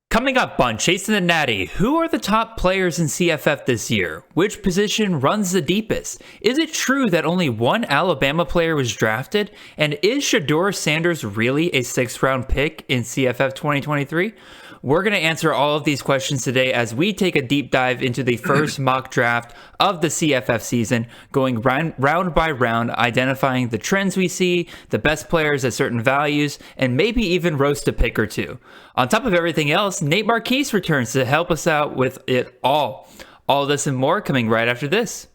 Coming up on Chasing the Natty, who are the top players in CFF this year? Which position runs the deepest? Is it true that only one Alabama player was drafted? And is Shedeur Sanders really a 6th-round pick in CFF 2023? We're going to answer all of these questions today as we take a deep dive into the first mock draft of the CFF season, going round by round, identifying the trends we see, the best players at certain values, and maybe even roast a pick or two. On top of everything else, Nate Marchese returns to help us out with it all. All this and more coming right after this.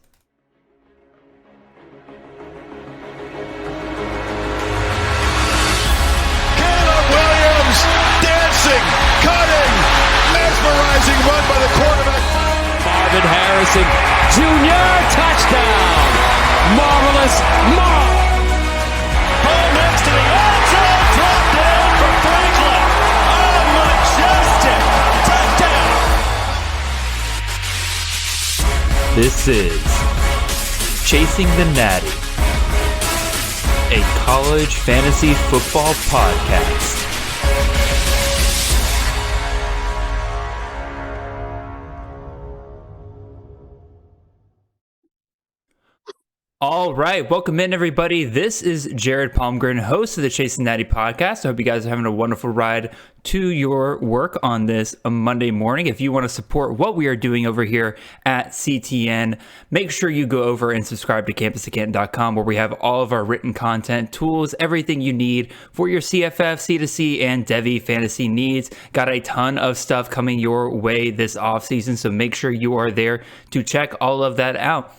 Cutting, mesmerizing run by the quarterback. Marvin Harrison Jr. touchdown. Marvelous Marv. Ball next to the end zone, drop down for Franklin. Oh, majestic touchdown. This is Chasing the Natty, a college fantasy football podcast. All right, welcome in everybody. This is Jared Palmgren, host of the Chasing Natty podcast. I hope you guys are having a wonderful ride to your work on this Monday morning. If you want to support what we are doing over here at CTN, make sure you go over and subscribe to campusofcanton.com, where we have all of our written content, tools, everything you need for your CFF, C2C, and Devy fantasy needs. Got a ton of stuff coming your way this offseason, so make sure you are there to check all of that out.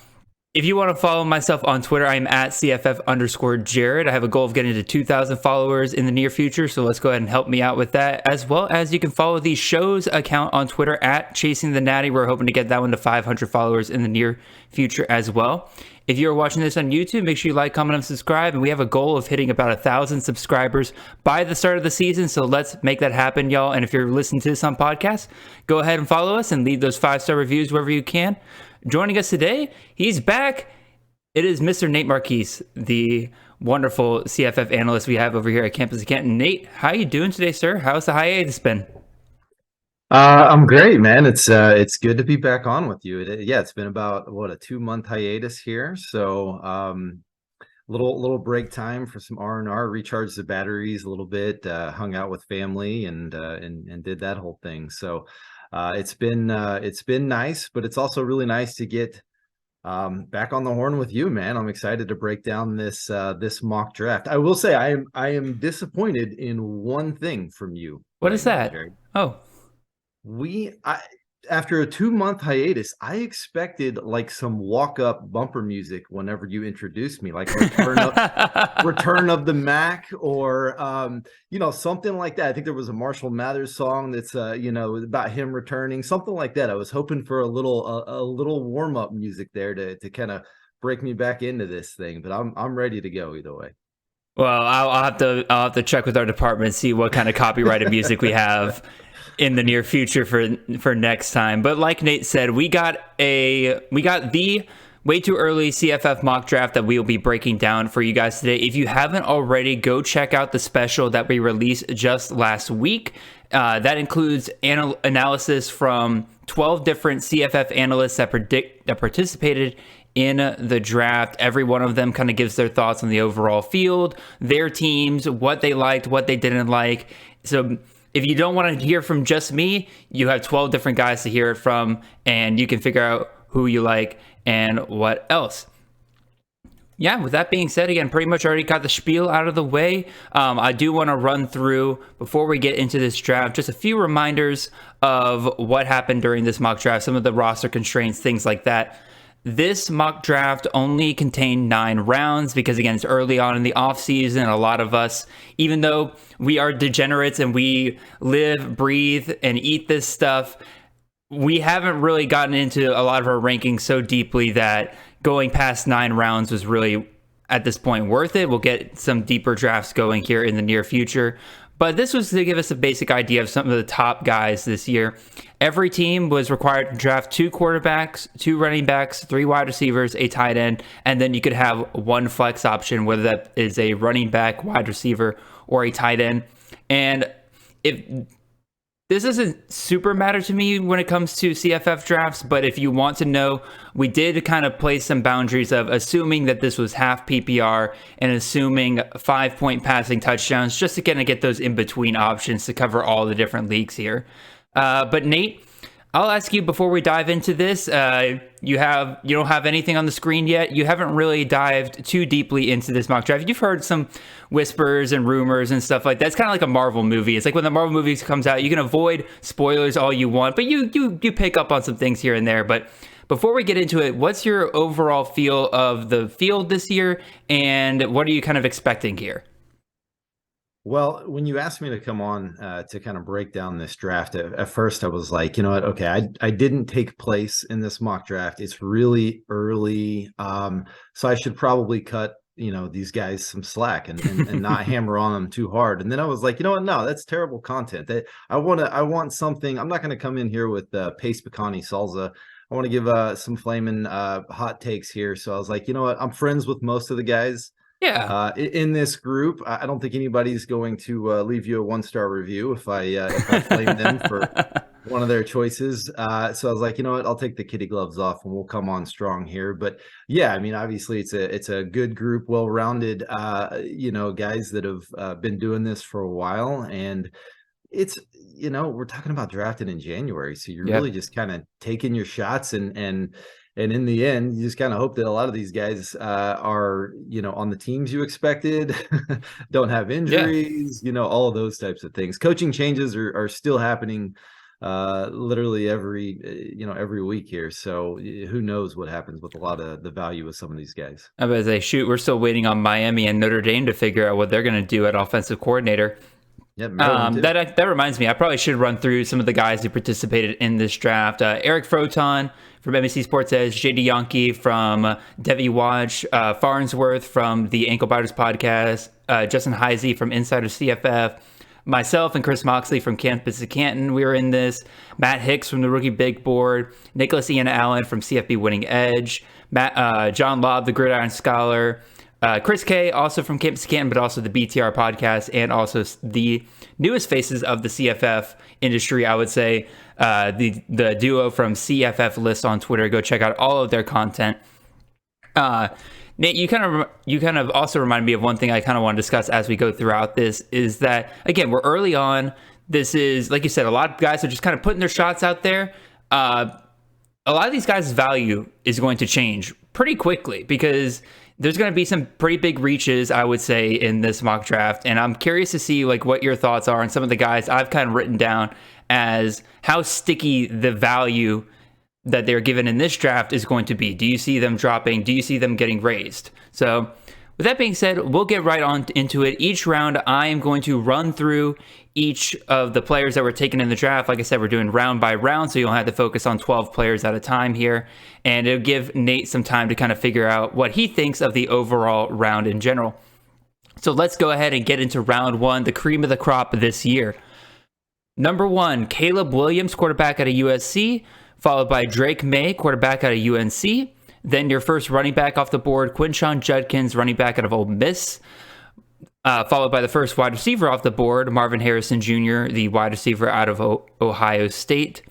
If you want to follow myself on Twitter, I'm at CFF_Jared. I have a goal of getting to 2,000 followers in the near future, so let's go ahead and help me out with that. As well as you can follow the show's account on Twitter at Chasing the Natty. We're hoping to get that one to 500 followers in the near future as well. If you're watching this on YouTube, make sure you like, comment, and subscribe. And we have a goal of hitting about 1,000 subscribers by the start of the season, so let's make that happen, y'all. And if you're listening to this on podcast, go ahead and follow us and leave those 5-star reviews wherever you can. Joining us today, he's back. It is Mr. Nate Marchese, the wonderful CFF analyst we have over here at Campus of Canton. Nate, how you doing today, sir? How's the hiatus been? I'm great, man. It's good to be back on with you. It's been about a 2-month hiatus here, so little break time for some R&R, recharge the batteries a little bit, hung out with family and did that whole thing. So it's been nice, but it's also really nice to get back on the horn with you, man. I'm excited to break down this mock draft. I will say I am disappointed in one thing from you. What is that? Jared. Oh, after a 2-month hiatus, I expected like some walk-up bumper music whenever you introduced me, like Return of the Mac, or something like that. I think there was a Marshall Mathers song that's about him returning, something like that. I was hoping for a little warm-up music there to kind of break me back into this thing, but I'm ready to go either way. Well, I'll have to check with our department and see what kind of copyrighted music we have in the near future for next time. But like Nate said, we got the Way-Too-Early CFF mock draft that we will be breaking down for you guys today. If you haven't already, go check out the special that we released just last week. That includes analysis from 12 different CFF analysts that participated in the draft. Every one of them kind of gives their thoughts on the overall field, their teams, what they liked, what they didn't like. So if you don't want to hear from just me, you have 12 different guys to hear it from, and you can figure out who you like and what else. Yeah, with that being said, again, pretty much already got the spiel out of the way. I do want to run through, before we get into this draft, just a few reminders of what happened during this mock draft, some of the roster constraints, things like that. This mock draft only contained 9 rounds because, again, it's early on in the offseason. A lot of us, even though we are degenerates and we live, breathe, and eat this stuff, we haven't really gotten into a lot of our rankings so deeply that going past 9 rounds was really, at this point, worth it. We'll get some deeper drafts going here in the near future. But this was to give us a basic idea of some of the top guys this year. Every team was required to draft 2 quarterbacks, 2 running backs, 3 wide receivers, a tight end, and then you could have 1 flex option, whether that is a running back, wide receiver, or a tight end. And if This doesn't super matter to me when it comes to CFF drafts, but if you want to know, we did kind of place some boundaries of assuming that this was half PPR and assuming 5-point passing touchdowns, just to kind of get those in-between options to cover all the different leagues here. But Nate, I'll ask you before we dive into this. You don't have anything on the screen yet. You haven't really dived too deeply into this mock draft. You've heard some whispers and rumors and stuff like that. It's kind of like a Marvel movie. It's like when the Marvel movie comes out, you can avoid spoilers all you want, but you pick up on some things here and there. But before we get into it, what's your overall feel of the field this year, and what are you kind of expecting here? Well, when you asked me to come on to kind of break down this draft, at first I was like, you know what? Okay, I didn't take place in this mock draft. It's really early, so I should probably cut these guys some slack and not hammer on them too hard. And then I was like, you know what? No, that's terrible content. I want something. I'm not going to come in here with pace pecani salsa. I want to give some flaming hot takes here. So I was like, you know what? I'm friends with most of the guys. Yeah. In this group, I don't think anybody's going to leave you a 1-star review if I flame them for one of their choices. So I was like, you know what, I'll take the kitty gloves off and we'll come on strong here. But yeah, I mean, obviously it's a good group, well-rounded, guys that have been doing this for a while, and it's we're talking about drafting in January, so you're really just kind of taking your shots and in the end, you just kind of hope that a lot of these guys are, on the teams you expected, don't have injuries, all of those types of things. Coaching changes are still happening literally every week here. So who knows what happens with a lot of the value of some of these guys. I was like, shoot, we're still waiting on Miami and Notre Dame to figure out what they're going to do at offensive coordinator. Yeah, that reminds me, I probably should run through some of the guys who participated in this draft. Eric Froton from NBC Sports Edge, JD Yankee from Devi Watch, Farnsworth from the Ankle Biters podcast, Justin Heisey from Insider CFF, myself and Chris Moxley from Campus to Canton. We were in this. Matt Hicks from the Rookie Big Board, Nicholas Ian Allen from CFB Winning Edge, John Lobb, the Gridiron Scholar, Chris K, also from Campus to Canton, but also the BTR podcast, and also the newest faces of the CFF industry, I would say, the duo from CFF List on Twitter. Go check out all of their content. Nate, you kind of also remind me of one thing I kind of want to discuss as we go throughout this, is that, again, we're early on. This is, like you said, a lot of guys are just kind of putting their shots out there. A lot of these guys' value is going to change pretty quickly because there's going to be some pretty big reaches, I would say, in this mock draft. And I'm curious to see what your thoughts are on some of the guys I've kind of written down as how sticky the value that they're given in this draft is going to be. Do you see them dropping? Do you see them getting raised? So with that being said, we'll get right on into it. Each round, I am going to run through each of the players that were taken in the draft. Like I said, we're doing round by round, so you'll have to focus on 12 players at a time here. And it'll give Nate some time to kind of figure out what he thinks of the overall round in general. So let's go ahead and get into round one, the cream of the crop this year. Number 1, Caleb Williams, quarterback out of USC, followed by Drake May, quarterback out of UNC. Then your first running back off the board, Quinshon Judkins, running back out of Ole Miss. Followed by the first wide receiver off the board, Marvin Harrison Jr., the wide receiver out of Ohio State.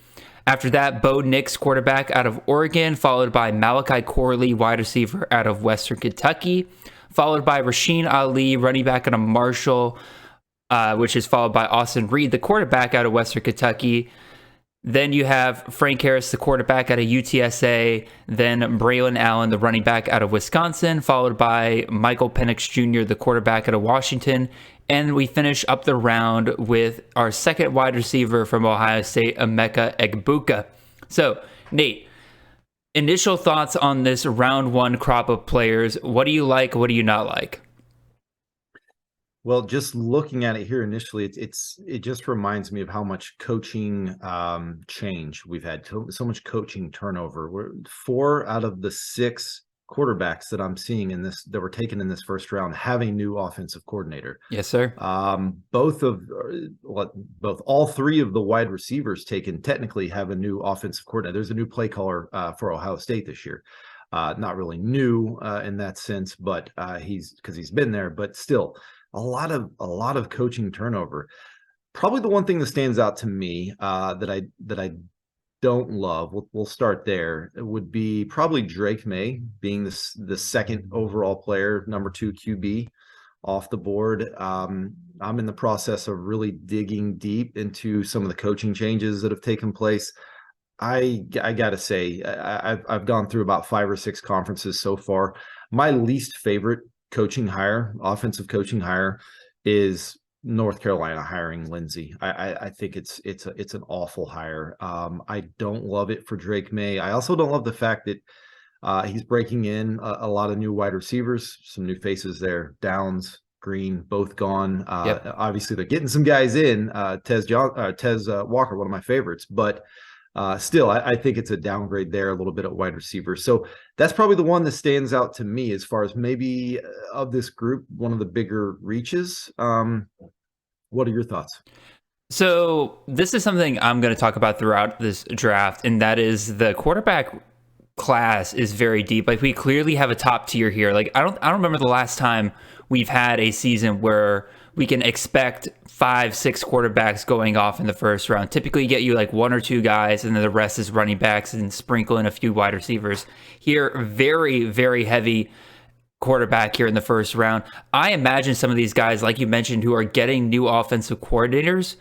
After that, Bo Nix, quarterback out of Oregon, followed by Malachi Corley, wide receiver out of Western Kentucky, followed by Rasheen Ali, running back out of Marshall, which is followed by Austin Reed, the quarterback out of Western Kentucky. Then you have Frank Harris, the quarterback out of UTSA. Then Braylon Allen, the running back out of Wisconsin, followed by Michael Penix Jr., the quarterback out of Washington. And we finish up the round with our second wide receiver from Ohio State, Emeka Egbuka. So, Nate, initial thoughts on this round one crop of players. What do you like? What do you not like? Well, just looking at it here initially, it just reminds me of how much coaching change we've had. So much coaching turnover. We're 4 out of the 6 quarterbacks that I'm seeing in this that were taken in this first round have a new offensive coordinator. Yes, sir. All 3 of the wide receivers taken technically have a new offensive coordinator. There's a new play caller for Ohio State this year. Not really new in that sense, but he's been there, but still. A lot of coaching turnover. Probably the one thing that stands out to me that I don't love, we'll start there, it would be probably Drake May being the second overall player, number 2 QB off the board. I'm in the process of really digging deep into some of the coaching changes that have taken place. I gotta say, I've gone through about 5 or 6 conferences so far. My least favorite offensive coaching hire, is North Carolina hiring Lindsey. I think it's an awful hire. I don't love it for Drake May. I also don't love the fact that he's breaking in a lot of new wide receivers, some new faces there. Downs, Green, both gone. Obviously, they're getting some guys in. Tez Walker, one of my favorites, but still, I think it's a downgrade there a little bit at wide receiver. So that's probably the one that stands out to me as far as maybe of this group, one of the bigger reaches. What are your thoughts? So this is something I'm going to talk about throughout this draft, and that is the quarterback class is very deep. Like, we clearly have a top tier here. Like, I don't remember the last time we've had a season where we can expect 5-6 quarterbacks going off in the first round. Typically, you get you like 1 or 2 guys, and then the rest is running backs and sprinkle in a few wide receivers. Here, very, very heavy quarterback here in the first round. I imagine some of these guys, like you mentioned, who are getting new offensive coordinators,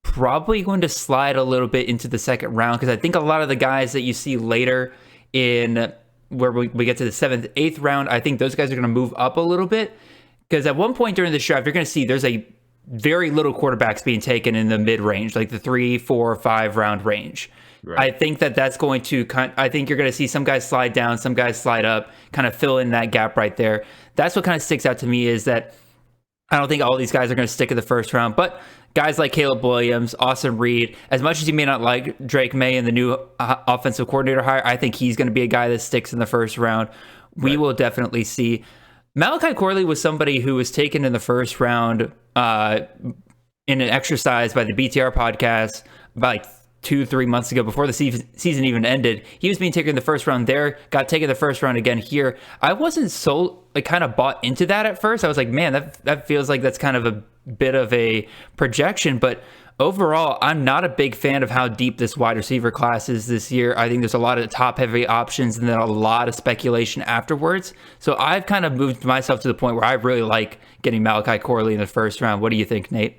probably going to slide a little bit into the second round, because I think a lot of the guys that you see later in where we get to the 7th, 8th round, I think those guys are going to move up a little bit, because at one point during this draft, you're going to see there's a very little quarterbacks being taken in the mid-range, like the 3, 4, 5 round range. Right. I think that's going to I think you're going to see some guys slide down, some guys slide up, kind of fill in that gap right there. That's what kind of sticks out to me, is that I don't think all these guys are going to stick in the first round, but guys like Caleb Williams, Austin Reed, as much as you may not like Drake May and the new offensive coordinator hire, I think he's going to be a guy that sticks in the first round. We will definitely see. Malachi Corley was somebody who was taken in the first round in an exercise by the BTR podcast about like 2-3 months ago, before the season even ended. He was being taken in the first round there, got taken in the first round again here. I wasn't so kind of bought into that at first. I was like, man, that feels like that's kind of a bit of a projection, but overall, I'm not a big fan of how deep this wide receiver class is this year. I think there's a lot of top-heavy options and then a lot of speculation afterwards. So I've kind of moved myself to the point where I really like getting Malachi Corley in the first round. What do you think, Nate?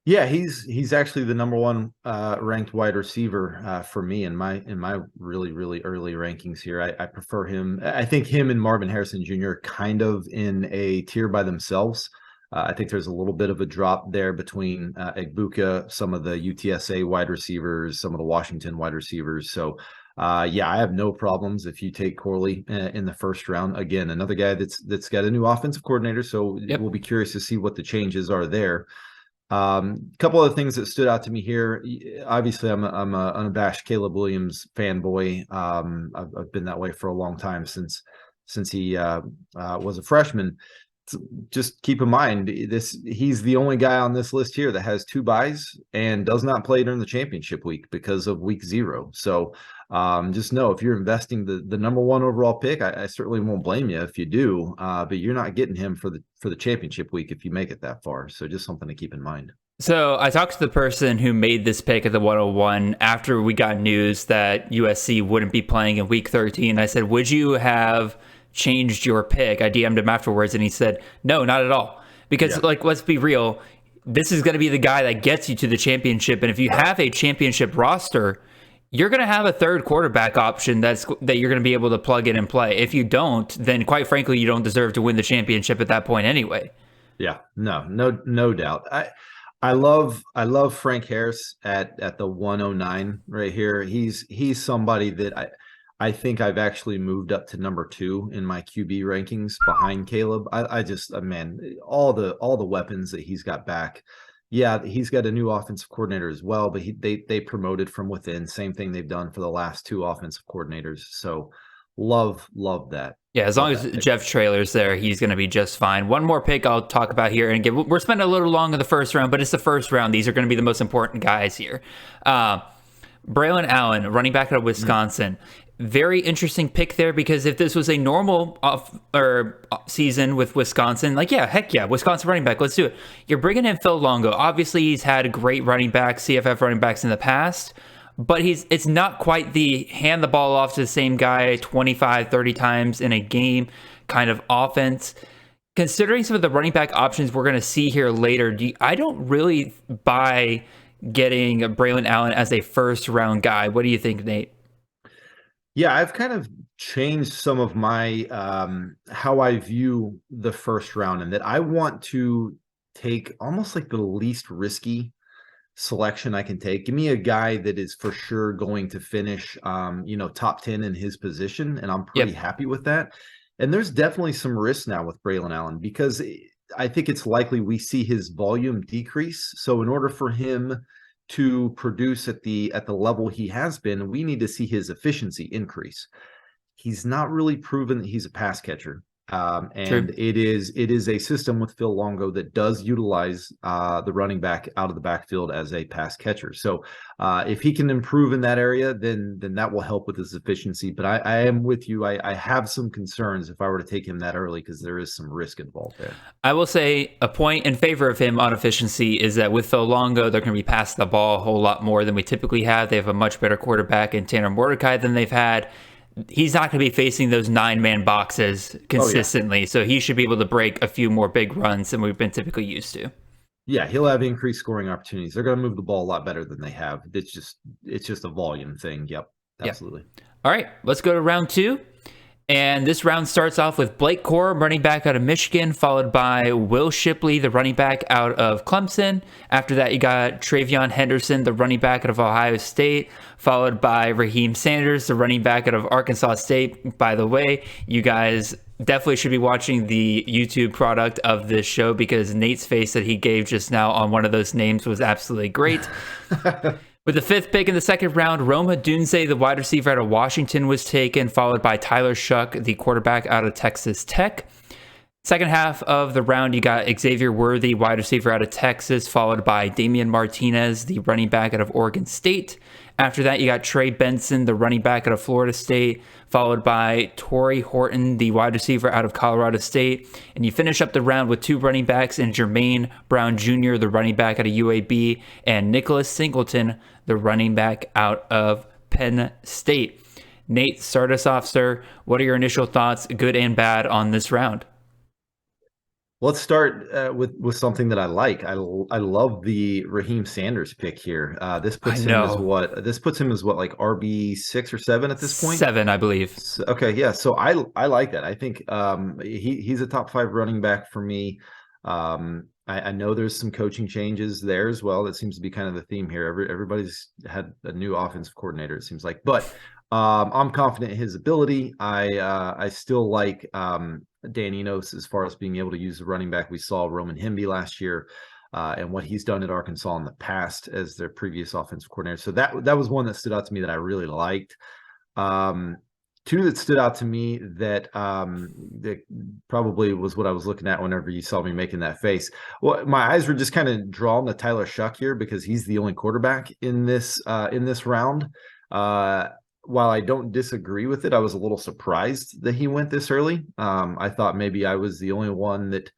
Yeah, he's actually the number 1 ranked wide receiver for me in my really, really early rankings here. I prefer him. I think him and Marvin Harrison Jr. kind of in a tier by themselves. I think there's a little bit of a drop there between Egbuka, some of the UTSA wide receivers, some of the Washington wide receivers. So, yeah, I have no problems if you take Corley in the first round. Again, another guy that's got a new offensive coordinator, so we'll be curious to see what the changes are there. Couple of things that stood out to me here. Obviously, I'm a unabashed Caleb Williams fanboy. I've been that way for a long time since he was a freshman. Just keep in mind, he's the only guy on this list here that has 2 byes and does not play during the championship week because of week 0. So just know, if you're investing the number 1 overall pick, I certainly won't blame you if you do, but you're not getting him for the championship week if you make it that far. So just something to keep in mind. So I talked to the person who made this pick at the 101 after we got news that USC wouldn't be playing in week 13. I said, would you have changed your pick? I DM'd him afterwards, and he said, no, not at all. Because, let's be real, this is going to be the guy that gets you to the championship. And if you have a championship roster, you're going to have a third quarterback option that you're going to be able to plug in and play. If you don't, then quite frankly, you don't deserve to win the championship at that point anyway. Yeah, no doubt. I love Frank Harris at the 109 right here. He's somebody that I think I've actually moved up to number 2 in my QB rankings behind Caleb. I just, man, all the weapons that he's got back. Yeah, he's got a new offensive coordinator as well, but they promoted from within. Same thing they've done for the last 2 offensive coordinators. So love that. Yeah, as long as Jeff Traylor's there, he's going to be just fine. One more pick I'll talk about here, and again, we're spending a little long in the first round, but it's the first round. These are going to be the most important guys here. Braylon Allen, running back out of Wisconsin. very interesting pick there, because if this was a normal season with Wisconsin, like, yeah, heck yeah, Wisconsin running back, let's do it. You're bringing in Phil Longo. Obviously, he's had great running backs, CFF running backs in the past, but it's not quite the hand the ball off to the same guy 25, 30 times in a game kind of offense. Considering some of the running back options we're going to see here later, I don't really buy getting Braylon Allen as a first round guy. What do you think, Nate? Yeah, I've kind of changed some of my how I view the first round, and that I want to take almost like the least risky selection I can take. Give me a guy that is for sure going to finish top 10 in his position, and I'm pretty happy with that. And there's definitely some risk now with Braylon Allen, because I think it's likely we see his volume decrease. So in order for him to produce at the level he has been, we need to see his efficiency increase. He's not really proven that he's a pass catcher. And it is a system with Phil Longo that does utilize the running back out of the backfield as a pass catcher. So if he can improve in that area, then that will help with his efficiency. But I am with you. I have some concerns if I were to take him that early, because there is some risk involved there. I will say a point in favor of him on efficiency is that with Phil Longo, they're going to be passing the ball a whole lot more than we typically have. They have a much better quarterback in Tanner Mordecai than they've had. He's not going to be facing those 9-man boxes consistently, so he should be able to break a few more big runs than we've been typically used to. Yeah, he'll have increased scoring opportunities. They're going to move the ball a lot better than they have. It's just a volume thing. Yep, absolutely. Yep. All right, let's go to round 2. And this round starts off with Blake Corum, running back out of Michigan, followed by Will Shipley, the running back out of Clemson. After that, you got Travion Henderson, the running back out of Ohio State, followed by Raheem Sanders, the running back out of Arkansas State. By the way, you guys definitely should be watching the YouTube product of this show, because Nate's face that he gave just now on one of those names was absolutely great. With the 5th pick in the second round, Rome Odunze, the wide receiver out of Washington, was taken, followed by Tyler Shuck, the quarterback out of Texas Tech. Second half of the round, you got Xavier Worthy, wide receiver out of Texas, followed by Damian Martinez, the running back out of Oregon State. After that, you got Trey Benson, the running back out of Florida State, followed by Torrey Horton, the wide receiver out of Colorado State. And you finish up the round with 2 running backs in Jermaine Brown Jr., the running back out of UAB, and Nicholas Singleton, the running back out of Penn State. Nate, start us off, sir. What are your initial thoughts, good and bad, on this round? Let's start with something that I like. I love the Raheem Sanders pick here. This puts him as what like RB6 or 7 at this point? 7, I believe. Okay, yeah. So I like that. I think he's a top 5 running back for me. I know there's some coaching changes there as well. That seems to be kind of the theme here. Everybody's had a new offensive coordinator, it seems like. But I'm confident in his ability. I still like Dan Enos as far as being able to use the running back. We saw Roman Hemby last year and what he's done at Arkansas in the past as their previous offensive coordinator. So that was one that stood out to me that I really liked. 2 that stood out to me that probably was what I was looking at whenever you saw me making that face. Well, my eyes were just kind of drawn to Tyler Shuck here, because he's the only quarterback in this round. While I don't disagree with it, I was a little surprised that he went this early. I thought maybe I was the only one that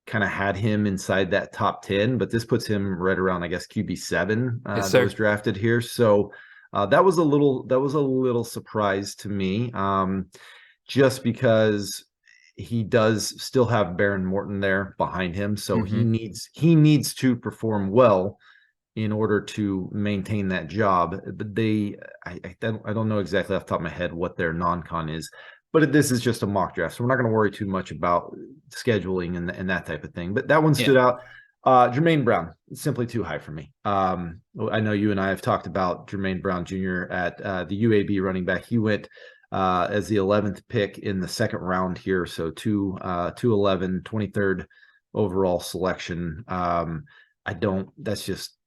kind of had him inside that top 10, but this puts him right around, I guess, QB7 that was drafted here. So that was a little surprise to me, just because he does still have Baron Morton there behind him. So he needs to perform well in order to maintain that job. But I don't know exactly off the top of my head what their non-con is, but this is just a mock draft, so we're not going to worry too much about scheduling and that type of thing. But that one stood out. Jermaine Brown, simply too high for me. I know you and I have talked about Jermaine Brown Jr. at the UAB running back. He went as the 11th pick in the second round here, so 211, 23rd overall selection.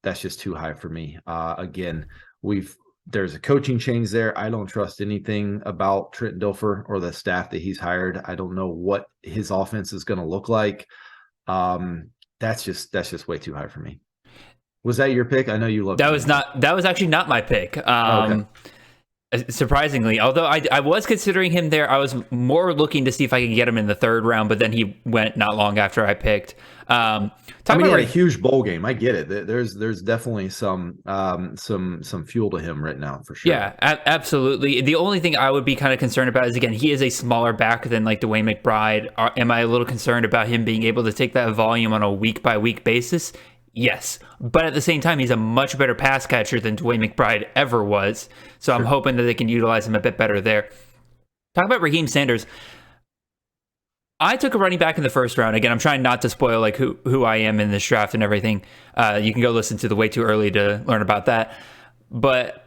That's just too high for me. Again, there's a coaching change there. I don't trust anything about Trent Dilfer or the staff that he's hired. I don't know what his offense is going to look like. That's just way too high for me. Was that your pick? I know you loved that. That was actually not my pick. Okay. Surprisingly, although I was considering him there, I was more looking to see if I could get him in the third round, but then he went not long after I picked. He had a huge bowl game. I get it. There's definitely some fuel to him right now for sure. Yeah, absolutely. The only thing I would be kind of concerned about is, again, he is a smaller back than like Dwayne McBride. Am I a little concerned about him being able to take that volume on a week by week basis? Yes, but at the same time, he's a much better pass catcher than Dwayne McBride ever was. So I'm hoping that they can utilize him a bit better there. Talk about Raheem Sanders. I took a running back in the first round. Again, I'm trying not to spoil like who I am in this draft and everything. You can go listen to the Way Too Early to learn about that. But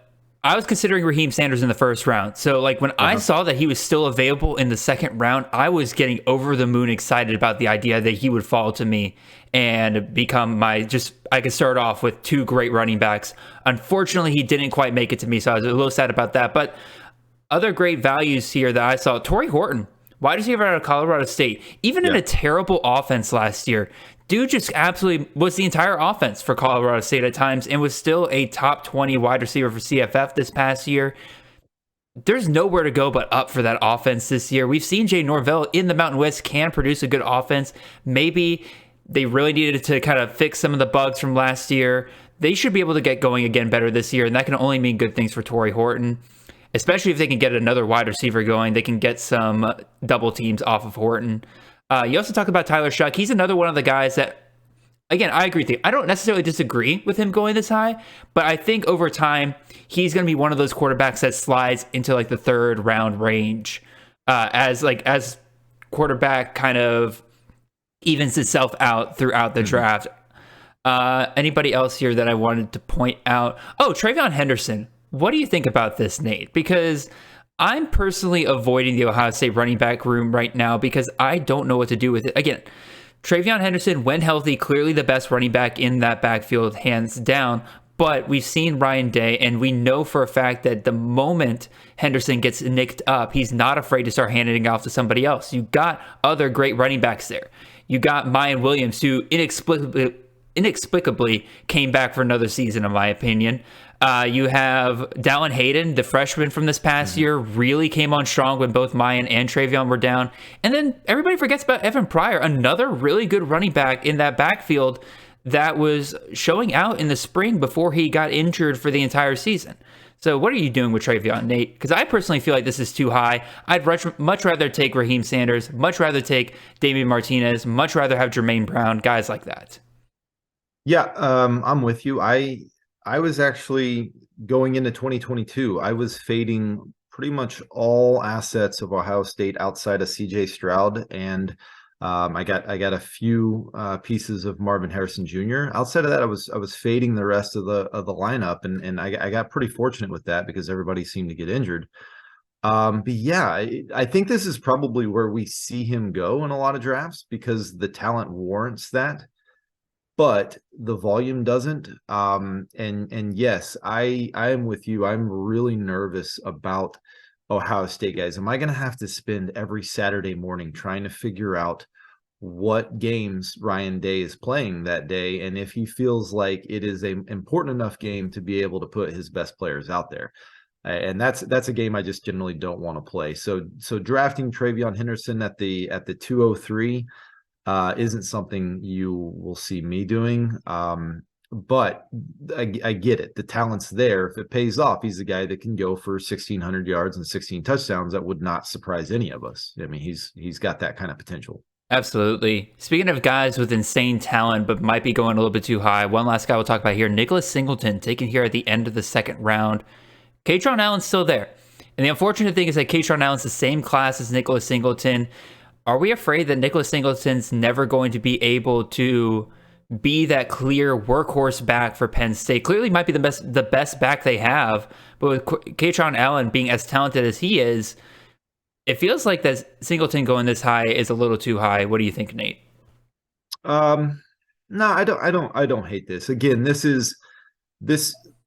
I was considering Raheem Sanders in the first round. So like when I saw that he was still available in the second round, I was getting over the moon excited about the idea that he would fall to me and become I could start off with two great running backs. Unfortunately, he didn't quite make it to me, so I was a little sad about that. But other great values here that I saw, Torrey Horton, wide receiver out of Colorado State, even in a terrible offense last year, dude just absolutely was the entire offense for Colorado State at times and was still a top 20 wide receiver for CFF this past year. There's nowhere to go but up for that offense this year. We've seen Jay Norvell in the Mountain West can produce a good offense. Maybe they really needed to kind of fix some of the bugs from last year. They should be able to get going again better this year, and that can only mean good things for Torrey Horton, especially if they can get another wide receiver going. They can get some double teams off of Horton. You also talked about Tyler Shuck. He's another one of the guys that, again, I agree with you. I don't necessarily disagree with him going this high, but I think over time, he's going to be one of those quarterbacks that slides into like the third round range as quarterback kind of evens itself out throughout the draft. Anybody else here that I wanted to point out? Oh, TreVeyon Henderson. What do you think about this, Nate? Because I'm personally avoiding the Ohio State running back room right now because I don't know what to do with it. Again, TreVeyon Henderson, when healthy, clearly the best running back in that backfield, hands down. But we've seen Ryan Day, and we know for a fact that the moment Henderson gets nicked up, he's not afraid to start handing it off to somebody else. You got other great running backs there. You got Mayan Williams, who inexplicably came back for another season, in my opinion. You have Dallin Hayden, the freshman from this past year, really came on strong when both Mayan and TreVeyon were down. And then everybody forgets about Evan Pryor, another really good running back in that backfield that was showing out in the spring before he got injured for the entire season. So what are you doing with TreVeyon, Nate? Because I personally feel like this is too high. I'd much rather take Raheem Sanders, much rather take Damian Martinez, much rather have Jermaine Brown, guys like that. Yeah, I'm with you. I was actually going into 2022. I was fading pretty much all assets of Ohio State outside of CJ Stroud, and I got a few pieces of Marvin Harrison Jr. Outside of that, I was fading the rest of the lineup, and I got pretty fortunate with that because everybody seemed to get injured. But yeah, I think this is probably where we see him go in a lot of drafts because the talent warrants that. But the volume doesn't. And yes, I am with you. I'm really nervous about Ohio State, guys. Am I going to have to spend every Saturday morning trying to figure out what games Ryan Day is playing that day, and if he feels like it is an important enough game to be able to put his best players out there? And that's a game I just generally don't want to play. So drafting TreVeyon Henderson at the 203. Isn't something you will see me doing. But I get it. The talent's there. If it pays off, he's the guy that can go for 1,600 yards and 16 touchdowns. That would not surprise any of us. I mean, he's got that kind of potential. Absolutely. Speaking of guys with insane talent, but might be going a little bit too high, one last guy we'll talk about here, Nicholas Singleton, taken here at the end of the second round. Katron Allen's still there. And the unfortunate thing is that Katron Allen's the same class as Nicholas Singleton. Are we afraid that Nicholas Singleton's never going to be able to be that clear workhorse back for Penn State? Clearly might be the best back they have, but with Katron Allen being as talented as he is, it feels like that Singleton going this high is a little too high. What do you think, Nate? No, I don't hate this. Again, this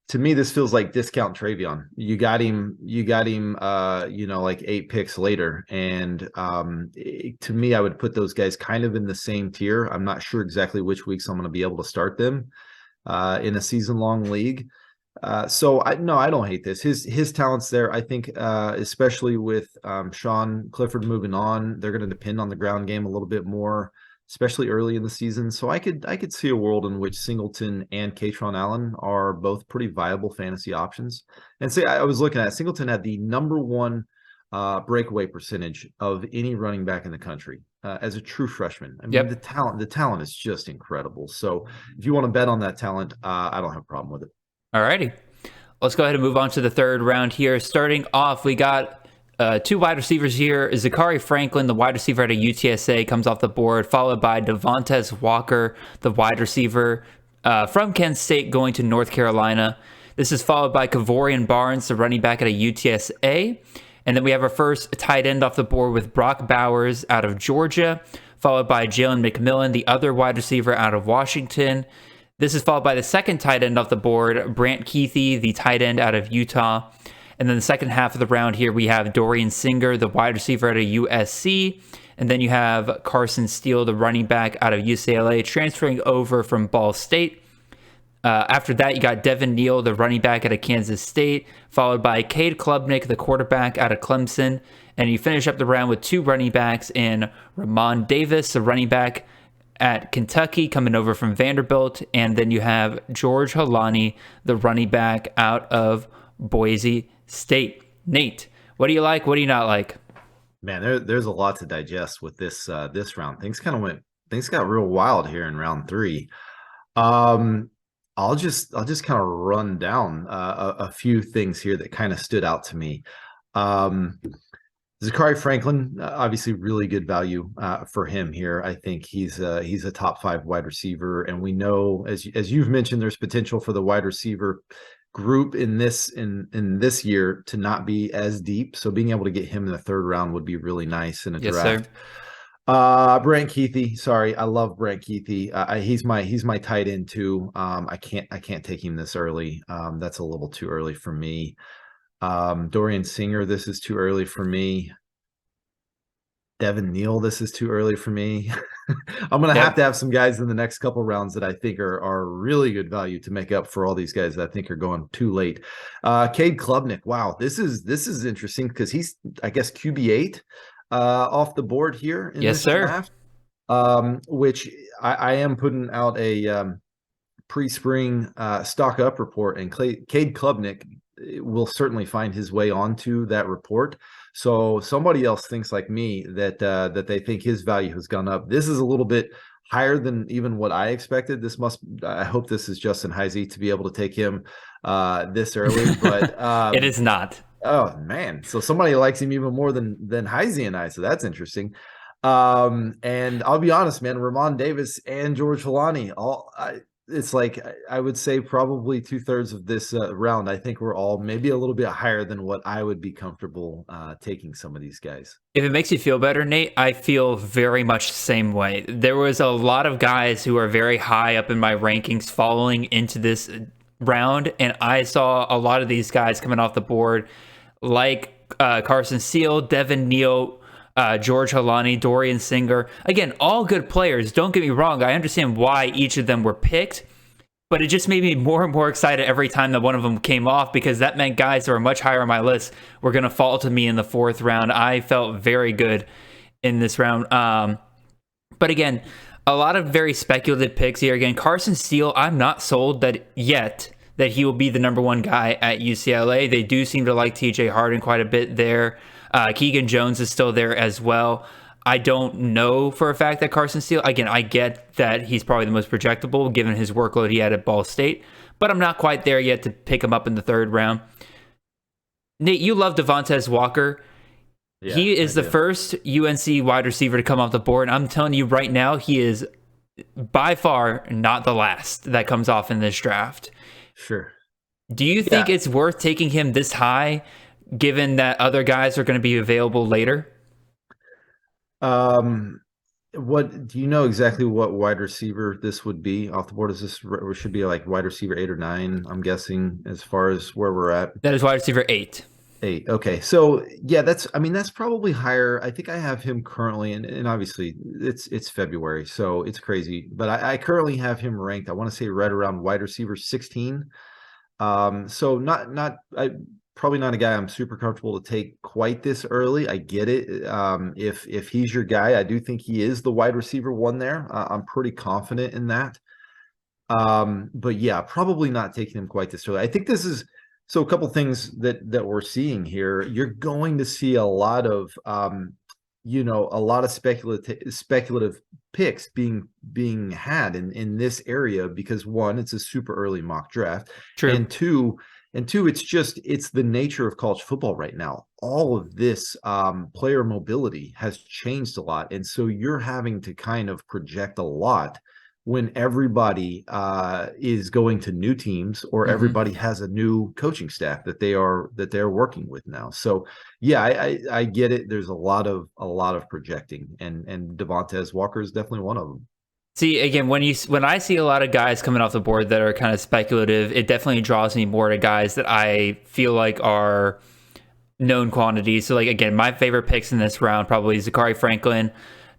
to me, this feels like discount TreVeyon. You got him, like 8 picks later. And to me, I would put those guys kind of in the same tier. I'm not sure exactly which weeks I'm going to be able to start them in a season-long league. So I don't hate this. His talent's there. I think, especially with Sean Clifford moving on, they're going to depend on the ground game a little bit more, especially early in the season. So I could see a world in which Singleton and Katron Allen are both pretty viable fantasy options. And say I was looking at Singleton had the #1 breakaway percentage of any running back in the country as a true freshman. I mean, the talent is just incredible. So if you want to bet on that talent, I don't have a problem with it. All righty. Let's go ahead and move on to the third round here. Starting off, we got two wide receivers here. Zachary Franklin, the wide receiver out of UTSA, comes off the board, followed by Devontae Walker, the wide receiver from Kent State, going to North Carolina. This is followed by Kavorian Barnes, the running back out of UTSA. And then we have our first tight end off the board with Brock Bowers out of Georgia, followed by Jalen McMillan, the other wide receiver out of Washington. This is followed by the second tight end off the board, Brant Keithy, the tight end out of Utah. And then the second half of the round here, we have Dorian Singer, the wide receiver out of USC. And then you have Carson Steele, the running back out of UCLA, transferring over from Ball State. After that, you got Devin Neal, the running back out of Kansas State, followed by Cade Klubnik, the quarterback out of Clemson. And you finish up the round with two running backs in Ramon Davis, the running back at Kentucky, coming over from Vanderbilt. And then you have George Holani, the running back out of Boise State. Nate, what do you like? What do you not like? Man, there's a lot to digest with this round. Things got real wild here in round 3. I'll just kind of run down a few things here that kind of stood out to me. Zachary Franklin, obviously really good value for him here. I think he's a top 5 wide receiver, and we know, as you've mentioned, there's potential for the wide receiver group in this year to not be as deep. So being able to get him in the 3rd round would be really nice in a draft. Sir. Brant Keithy, sorry, I love Brant Keithy. He's my tight end too. I can't take him this early. That's a little too early for me. Dorian Singer, this is too early for me. Devin Neal, this is too early for me. I'm gonna have to have some guys in the next couple rounds that I think are really good value to make up for all these guys that I think are going too late. Cade Klubnik, wow, this is interesting because he's, I guess, QB8 off the board here in this draft. Which I am putting out a pre-spring stock up report, and Cade Klubnik will certainly find his way onto that report. So somebody else thinks like me that they think his value has gone up. This is a little bit higher than even what I expected. I hope this is Justin Heisey to be able to take him this early, but it is not. Oh man. So somebody likes him even more than Heisey and I. So that's interesting. And I'll be honest, man, Ramon Davis and George Holani, it's like, I would say probably 2/3 of this round, I think we're all maybe a little bit higher than what I would be comfortable taking some of these guys. If it makes you feel better, Nate, I feel very much the same way. There was a lot of guys who are very high up in my rankings falling into this round, and I saw a lot of these guys coming off the board, like Carson Steele, Devin Neal, George Holani, Dorian Singer. Again, all good players. Don't get me wrong. I understand why each of them were picked, but it just made me more and more excited every time that one of them came off, because that meant guys that were much higher on my list were going to fall to me in the 4th round. I felt very good in this round. But again, a lot of very speculative picks here. Again, Carson Steele, I'm not sold that he will be the #1 guy at UCLA. They do seem to like TJ Harden quite a bit there. Keegan Jones is still there as well. I don't know for a fact that Carson Steele, again, I get that he's probably the most projectable given his workload he had at Ball State, but I'm not quite there yet to pick him up in the 3rd round. Nate, you love Devontae Walker. Yeah, he is the first UNC wide receiver to come off the board, and I'm telling you right now, he is by far not the last that comes off in this draft. Sure. Do you think it's worth taking him this high, given that other guys are going to be available later? What do you know exactly what wide receiver this would be off the board? Is this should be like wide receiver 8 or 9? I'm guessing, as far as where we're at. That is wide receiver 8. 8. Okay. So yeah, that's probably higher. I think I have him currently, and obviously it's February, so it's crazy, but I currently have him ranked, I want to say right around wide receiver 16. So probably not a guy I'm super comfortable to take quite this early. I get it. If he's your guy, I do think he is the wide receiver one there. I'm pretty confident in that. But yeah, probably not taking him quite this early. I think this is so a couple things that we're seeing here. You're going to see a lot of speculative picks being had in this area because one, it's a super early mock draft. True. And two, it's the nature of college football right now. All of this player mobility has changed a lot. And so you're having to kind of project a lot when everybody is going to new teams or everybody has a new coaching staff that they're working with now. So yeah, I get it. There's a lot of projecting, and Devontae Walker is definitely one of them. See, again, when I see a lot of guys coming off the board that are kind of speculative, it definitely draws me more to guys that I feel like are known quantities. So, like, again, my favorite picks in this round probably Zakhari Franklin.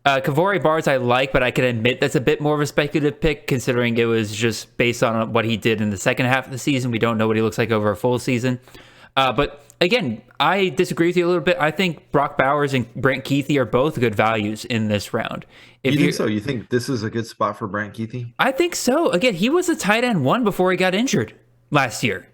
Kavori Bars I like, but I can admit that's a bit more of a speculative pick considering it was just based on what he did in the second half of the season. We don't know what he looks like over a full season. But again, I disagree with you a little bit. I think Brock Bowers and Brant Kuithe are both good values in this round. You think so? You think this is a good spot for Brant Kuithe? I think so. Again, he was a tight end one before he got injured last year.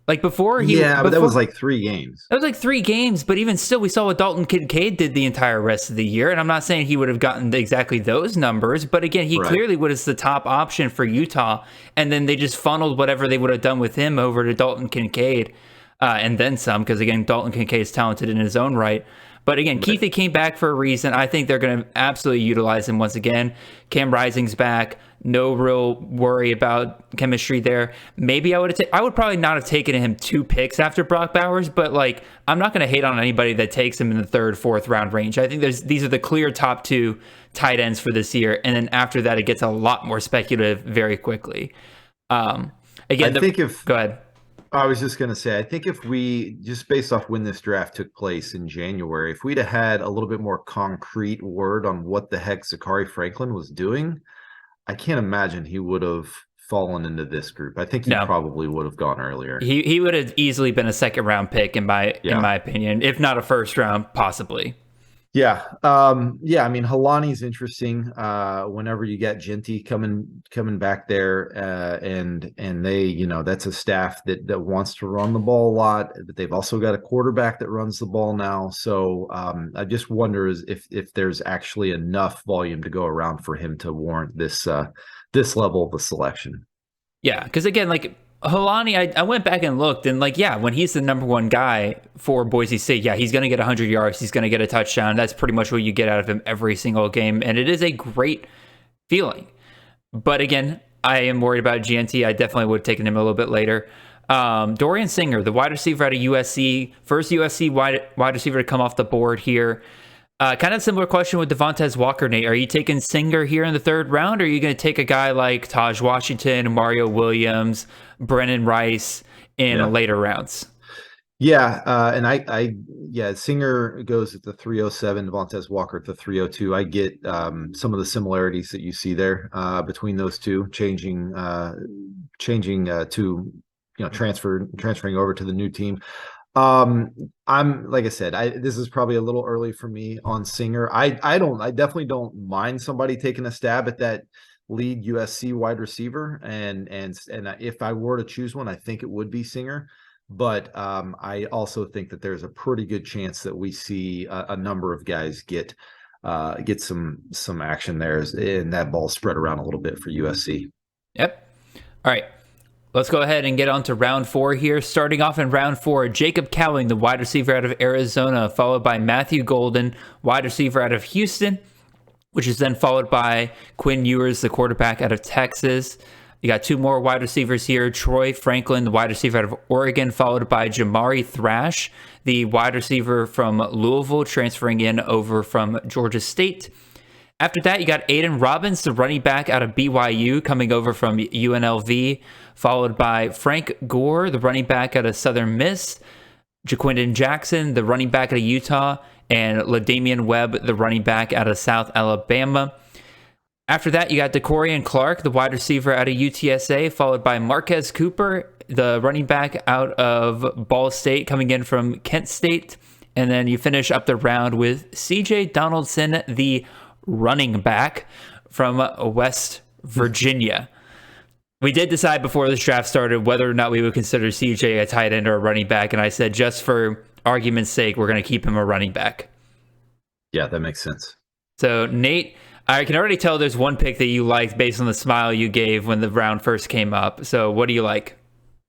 Like before he, but that was like 3 games. That was like 3 games, but even still, we saw what Dalton Kincaid did the entire rest of the year. And I'm not saying he would have gotten exactly those numbers, but again, he clearly was the top option for Utah. And then they just funneled whatever they would have done with him over to Dalton Kincaid and then some, because again, Dalton Kincaid is talented in his own right. But again, Kuithe came back for a reason. I think they're going to absolutely utilize him once again. Cam Rising's back. No real worry about chemistry there. Maybe I would probably not have taken him 2 picks after Brock Bowers, but like I'm not going to hate on anybody that takes him in the 3rd, 4th round range. I think these are the clear top 2 tight ends for this year, and then after that, it gets a lot more speculative very quickly. Go ahead. I was just going to say, I think if we, just based off when this draft took place in January, if we'd have had a little bit more concrete word on what the heck Zakhari Franklin was doing, I can't imagine he would have fallen into this group. I think he probably would have gone earlier. He would have easily been a 2nd round pick in my opinion, if not a 1st round, possibly. Yeah. I mean, Halani's interesting. Whenever you get Genty coming back there, and they, that's a staff that wants to run the ball a lot, but they've also got a quarterback that runs the ball now. So I just wonder if there's actually enough volume to go around for him to warrant this level of a selection. Yeah, because again, like Halani, I went back and looked, and like, yeah, when he's the number 1 guy for Boise State, yeah, he's going to get 100 yards. He's going to get a touchdown. That's pretty much what you get out of him every single game, and it is a great feeling. But again, I am worried about GNT. I definitely would have taken him a little bit later. Dorian Singer, the wide receiver out of USC, first USC wide receiver to come off the board here. Kind of similar question with Devontae Walker, Nate. Are you taking Singer here in the 3rd round, or are you going to take a guy like Taj Washington, Mario Williams, Brennan Rice in later rounds? Yeah, and Singer goes at the 307, Devontae Walker at the 302. I get some of the similarities that you see there between those two, changing to transferring over to the new team. I'm like I said, this is probably a little early for me on Singer. I definitely don't mind somebody taking a stab at that lead USC wide receiver, and if I were to choose one, I think it would be Singer. But I also think that there's a pretty good chance that we see a number of guys get some action there, and that ball spread around a little bit for USC. Yep. All right. Let's go ahead and get on to round 4 here. Starting off in round 4, Jacob Cowling, the wide receiver out of Arizona, followed by Matthew Golden, wide receiver out of Houston, which is then followed by Quinn Ewers, the quarterback out of Texas. You got 2 more wide receivers here. Troy Franklin, the wide receiver out of Oregon, followed by Jamari Thrash, the wide receiver from Louisville, transferring in over from Georgia State. After that, you got Aiden Robbins, the running back out of BYU, coming over from UNLV, followed by Frank Gore, the running back out of Southern Miss, Jaquindon Jackson, the running back out of Utah, and LaDamian Webb, the running back out of South Alabama. After that, you got DeCorian Clark, the wide receiver out of UTSA, followed by Marquez Cooper, the running back out of Ball State, coming in from Kent State. And then you finish up the round with CJ Donaldson, the running back from West Virginia. We did decide before this draft started whether or not we would consider CJ a tight end or a running back. And I said, just for argument's sake, we're going to keep him a running back. Yeah, that makes sense. So, Nate, I can already tell there's one pick that you liked based on the smile you gave when the round first came up. So what do you like?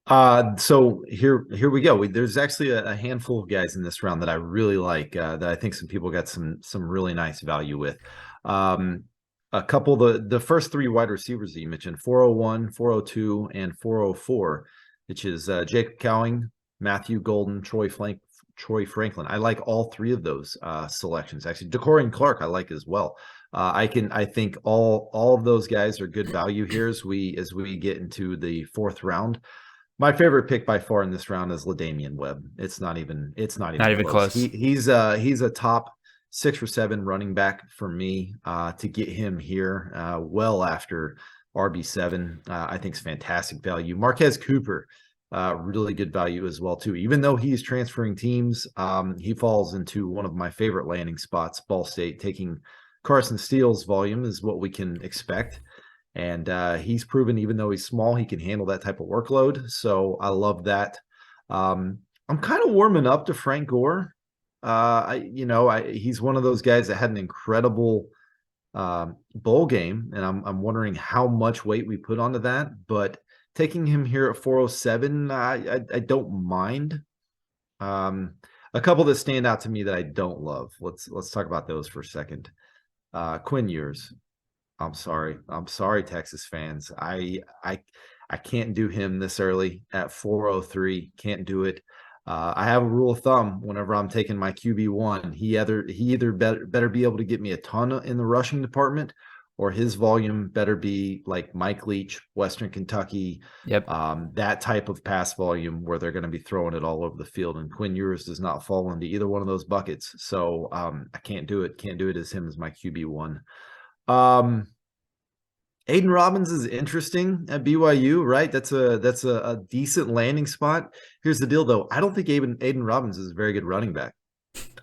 So here we go. There's actually a handful of guys in this round that I really like, that I think some people got some really nice value with. A couple, the first three wide receivers that you mentioned, 401, 402, and 404, which is Jacob Cowing, Matthew Golden, Troy Franklin. I like all three of those selections. Actually, Decorian Clark I like as well. I think all of those guys are good value here as we get into the fourth round. My favorite pick by far in this round is LaDamian Webb. It's not even close. He's a top 6 or 7 running back for me. To get him here well after RB7, I think is fantastic value. Marquez Cooper, really good value as well too. Even though he's transferring teams, he falls into one of my favorite landing spots. Ball State taking Carson Steele's volume is what we can expect. And he's proven, even though he's small, he can handle that type of workload. So I love that. I'm kind of warming up to Frank Gore. He's one of those guys that had an incredible bowl game, and I'm wondering how much weight we put onto that. But taking him here at 407, I don't mind. A couple that stand out to me that I don't love. Let's talk about those for a second. Quinn Ewers. I'm sorry, Texas fans. I can't do him this early at 403. Can't do it. I have a rule of thumb whenever I'm taking my QB1. He either better be able to get me a ton in the rushing department, or his volume better be like Mike Leach, Western Kentucky. Yep. That type of pass volume where they're going to be throwing it all over the field. And Quinn Ewers does not fall into either one of those buckets. So I can't do it. Can't do it as him as my QB1. Aiden Robbins is interesting at BYU, right? That's a decent landing spot. Here's the deal, though. I don't think Aiden Robbins is a very good running back.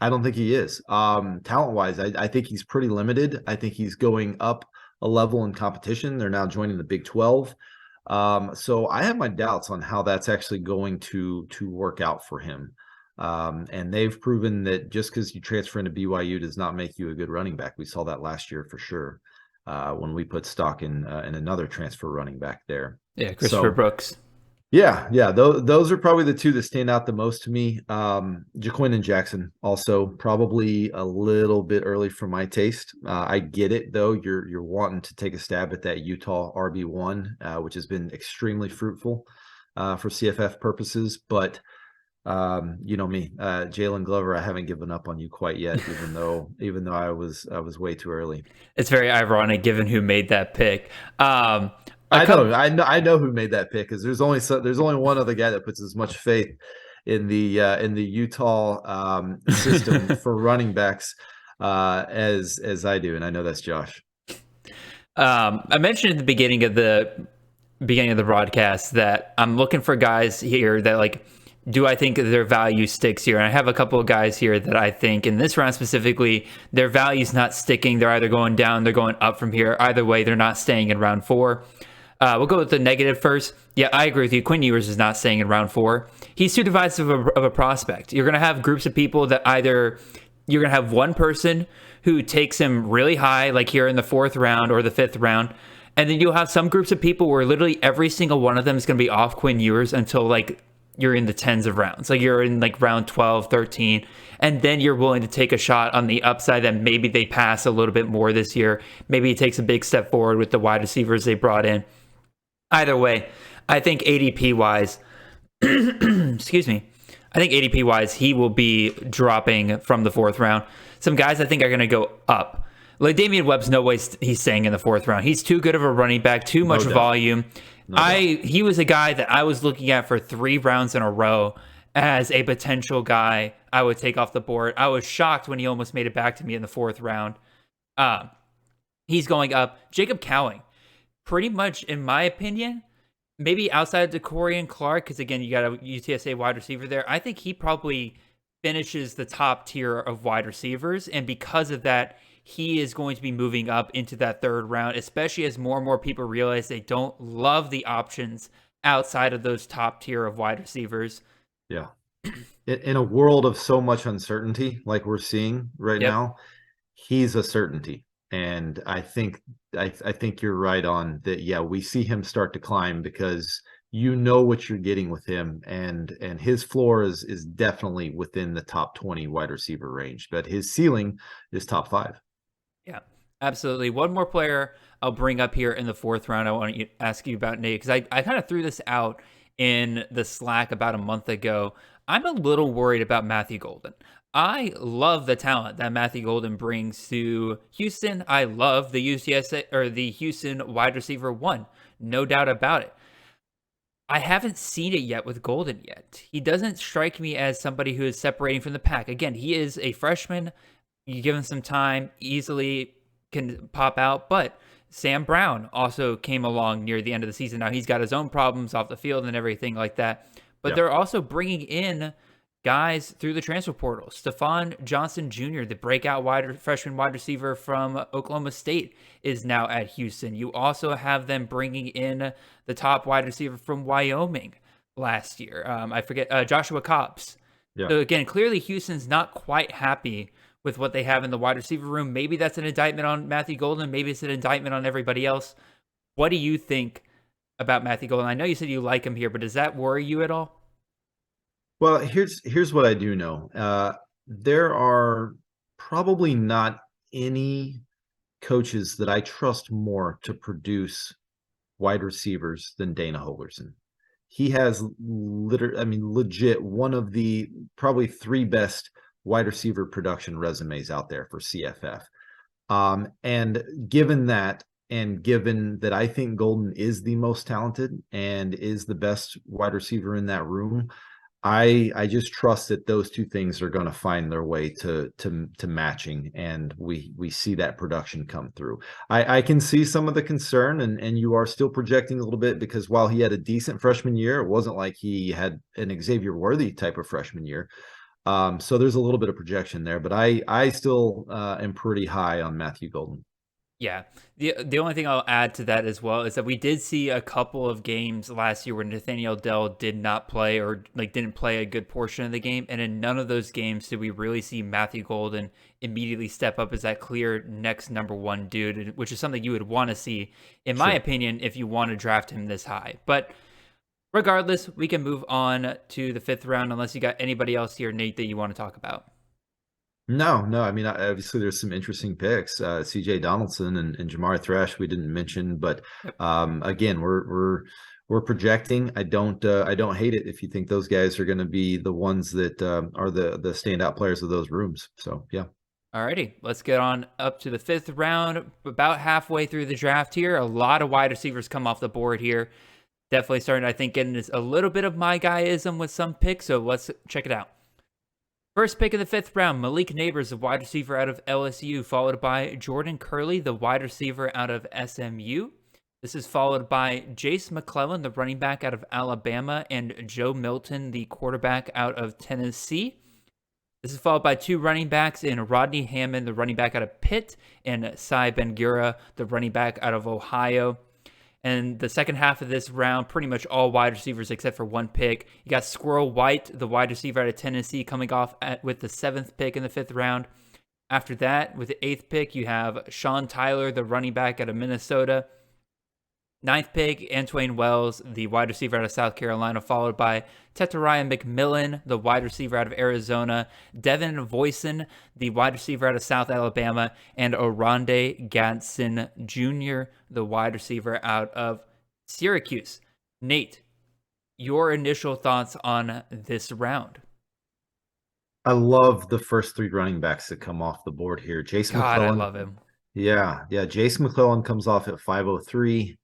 I don't think he is. Talent-wise, I think he's pretty limited. I think he's going up a level in competition. They're now joining the Big 12. So I have my doubts on how that's actually going to work out for him. And they've proven that just because you transfer into BYU does not make you a good running back. We saw that last year for sure, when we put stock in another transfer running back there. Yeah, Christopher Brooks. Yeah. Those are probably the two that stand out the most to me. Jaquin and Jackson also probably a little bit early for my taste. I get it though. You're wanting to take a stab at that Utah RB1, which has been extremely fruitful for CFF purposes, but you know me, Jalen Glover, I haven't given up on you quite yet, even though I was way too early. It's very ironic given who made that pick. I know who made that pick, because there's only one other guy that puts as much faith in the Utah system for running backs as I do, and I know that's Josh. I mentioned at the beginning of the broadcast that I'm looking for guys here that, like, do I think their value sticks here? And I have a couple of guys here that I think in this round specifically, their value's not sticking. They're either going down, they're going up from here. Either way, they're not staying in round 4. We'll go with the negative first. Yeah, I agree with you. Quinn Ewers is not staying in round 4. He's too divisive of a prospect. You're going to have groups of people that either you're going to have one person who takes him really high, like here in the 4th round or the 5th round. And then you'll have some groups of people where literally every single one of them is going to be off Quinn Ewers until like you're in the tens of rounds. Like you're in like round 12, 13. And then you're willing to take a shot on the upside that maybe they pass a little bit more this year. Maybe he takes a big step forward with the wide receivers they brought in. Either way, I think ADP-wise, excuse me, I think ADP-wise, he will be dropping from the 4th round. Some guys I think are going to go up. Like Damian Webb's no way he's staying in the 4th round. He's too good of a running back, too much volume. He was a guy that I was looking at for 3 rounds in a row as a potential guy I would take off the board. I was shocked when he almost made it back to me in the 4th round. He's going up. Jacob Cowing, pretty much, in my opinion, maybe outside of Decorian Clark, because again, you got a UTSA wide receiver there. I think he probably finishes the top tier of wide receivers, and because of that, he is going to be moving up into that third round, especially as more and more people realize they don't love the options outside of those top tier of wide receivers. Yeah. In a world of so much uncertainty, like we're seeing right now, he's a certainty. And I think you're right on that. Yeah, we see him start to climb because you know what you're getting with him, and his floor is definitely within the top 20 wide receiver range, but his ceiling is top 5. Yeah, absolutely. One more player I'll bring up here in the fourth round. I want to ask you about, Nate, because I kind of threw this out in the Slack about a month ago. I'm a little worried about Matthew Golden. I love the talent that Matthew Golden brings to Houston. I love the UTSA or the Houston wide receiver 1, no doubt about it. I haven't seen it yet with Golden yet. He doesn't strike me as somebody who is separating from the pack. Again, he is a freshman. You give him some time, easily can pop out. But Sam Brown also came along near the end of the season. Now he's got his own problems off the field and everything like that. But they're also bringing in guys through the transfer portal. Stephon Johnson Jr., the breakout freshman wide receiver from Oklahoma State, is now at Houston. You also have them bringing in the top wide receiver from Wyoming last year. I forget, Joshua Cobbs. Yeah. So again, clearly Houston's not quite happy with what they have in the wide receiver room. Maybe that's an indictment on Matthew Golden. Maybe it's an indictment on everybody else. What do you think about Matthew Golden? I know you said you like him here, but does that worry you at all? Well, here's what I do know. There are probably not any coaches that I trust more to produce wide receivers than Dana Holgorsen. He has legit one of the probably 3 best wide receiver production resumes out there for CFF. And given that, I think Golden is the most talented and is the best wide receiver in that room, I just trust that those two things are going to find their way to matching, and we see that production come through. I can see some of the concern, and you are still projecting a little bit, because while he had a decent freshman year, it wasn't like he had an Xavier Worthy type of freshman year. So there's a little bit of projection there, but I still am pretty high on Matthew Golden. Yeah. The only thing I'll add to that as well is that we did see a couple of games last year where Nathaniel Dell did not play, or didn't play a good portion of the game. And in none of those games did we really see Matthew Golden immediately step up as that clear next number 1 dude, which is something you would want to see, in my opinion, if you want to draft him this high. But regardless, we can move on to the 5th round, unless you got anybody else here, Nate, that you want to talk about. No. I mean, obviously there's some interesting picks. CJ Donaldson and Jamar Thrash we didn't mention, but again, we're projecting. I don't hate it if you think those guys are going to be the ones that are the standout players of those rooms. So yeah. Alrighty, let's get on up to the 5th round. About halfway through the draft here, a lot of wide receivers come off the board here. Definitely starting, I think, getting a little bit of my guyism with some picks. So let's check it out. First pick of the 5th round, Malik Nabers, the wide receiver out of LSU, followed by Jordan Curley, the wide receiver out of SMU. This is followed by Jace McClellan, the running back out of Alabama, and Joe Milton, the quarterback out of Tennessee. This is followed by 2 running backs in Rodney Hammond, the running back out of Pitt, and Cy Bengura, the running back out of Ohio. And the second half of this round, pretty much all wide receivers except for 1 pick. You got Squirrel White, the wide receiver out of Tennessee, coming off with the 7th pick in the 5th round. After that, with the 8th pick, you have Sean Tyler, the running back out of Minnesota. 9th pick, Antwain Wells, the wide receiver out of South Carolina, followed by Tetariah McMillan, the wide receiver out of Arizona, Devin Voisin, the wide receiver out of South Alabama, and Oronde Gadsden Jr., the wide receiver out of Syracuse. Nate, your initial thoughts on this round? I love the first 3 running backs that come off the board here. Jason McClellan. I love him. Yeah. Jason McClellan comes off at 503.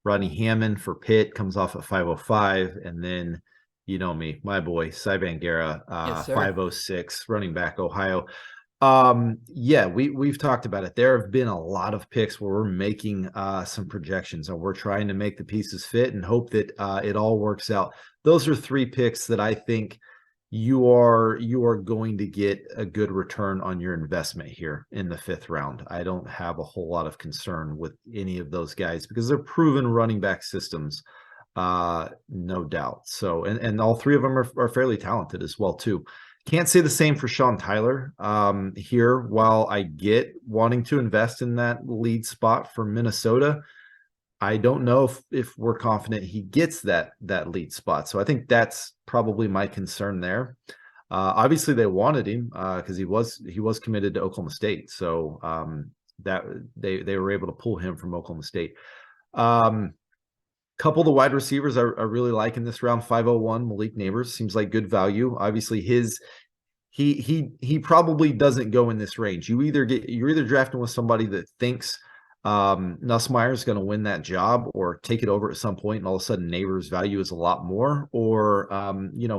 Rodney Hammond for Pitt comes off at 505, and then, you know me, my boy, Cy Bengura, 506, running back, Ohio. Yeah, we've talked about it. There have been a lot of picks where we're making some projections and we're trying to make the pieces fit and hope that it all works out. Those are 3 picks that I think you are going to get a good return on your investment here in the 5th round. I don't have a whole lot of concern with any of those guys because they're proven running back systems, no doubt. So, and all 3 of them are fairly talented as well too. Can't say the same for Sean Tyler here. While I get wanting to invest in that lead spot for Minnesota, I don't know if we're confident he gets that lead spot. So I think that's probably my concern there. Obviously, they wanted him because he was committed to Oklahoma State. So that they were able to pull him from Oklahoma State. Couple of the wide receivers I really like in this round. 501 Malik Neighbors seems like good value. Obviously, he probably doesn't go in this range. You're either drafting with somebody that thinks Nussmeier is going to win that job or take it over at some point, and all of a sudden Neighbors' value is a lot more, or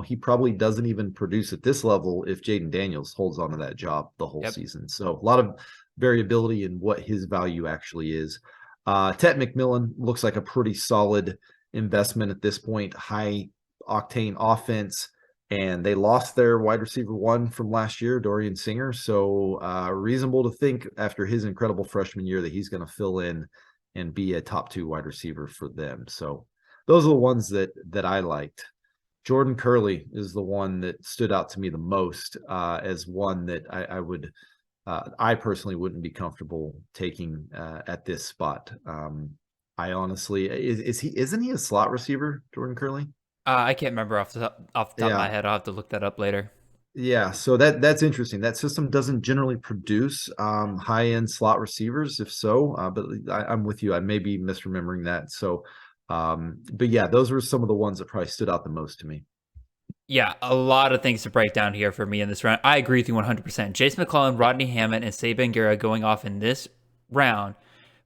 he probably doesn't even produce at this level if Jaden Daniels holds on to that job the whole season. So a lot of variability in what his value actually is. Tet McMillan looks like a pretty solid investment at this point. High octane offense, and they lost their wide receiver 1 from last year, Dorian Singer. So reasonable to think after his incredible freshman year that he's going to fill in and be a top 2 wide receiver for them. So those are the ones that I liked. Jordan Curley is the one that stood out to me the most as one that I personally wouldn't be comfortable taking at this spot. I honestly, isn't he a slot receiver, Jordan Curley? I can't remember off the top of my head. I'll have to look that up later. Yeah, so that's interesting. That system doesn't generally produce high-end slot receivers. If so, but I'm with you. I may be misremembering that. So, but yeah, those were some of the ones that probably stood out the most to me. Yeah, a lot of things to break down here for me in this round. I agree with you 100%. Jason McClellan, Rodney Hammond, and Saban Guerra going off in this round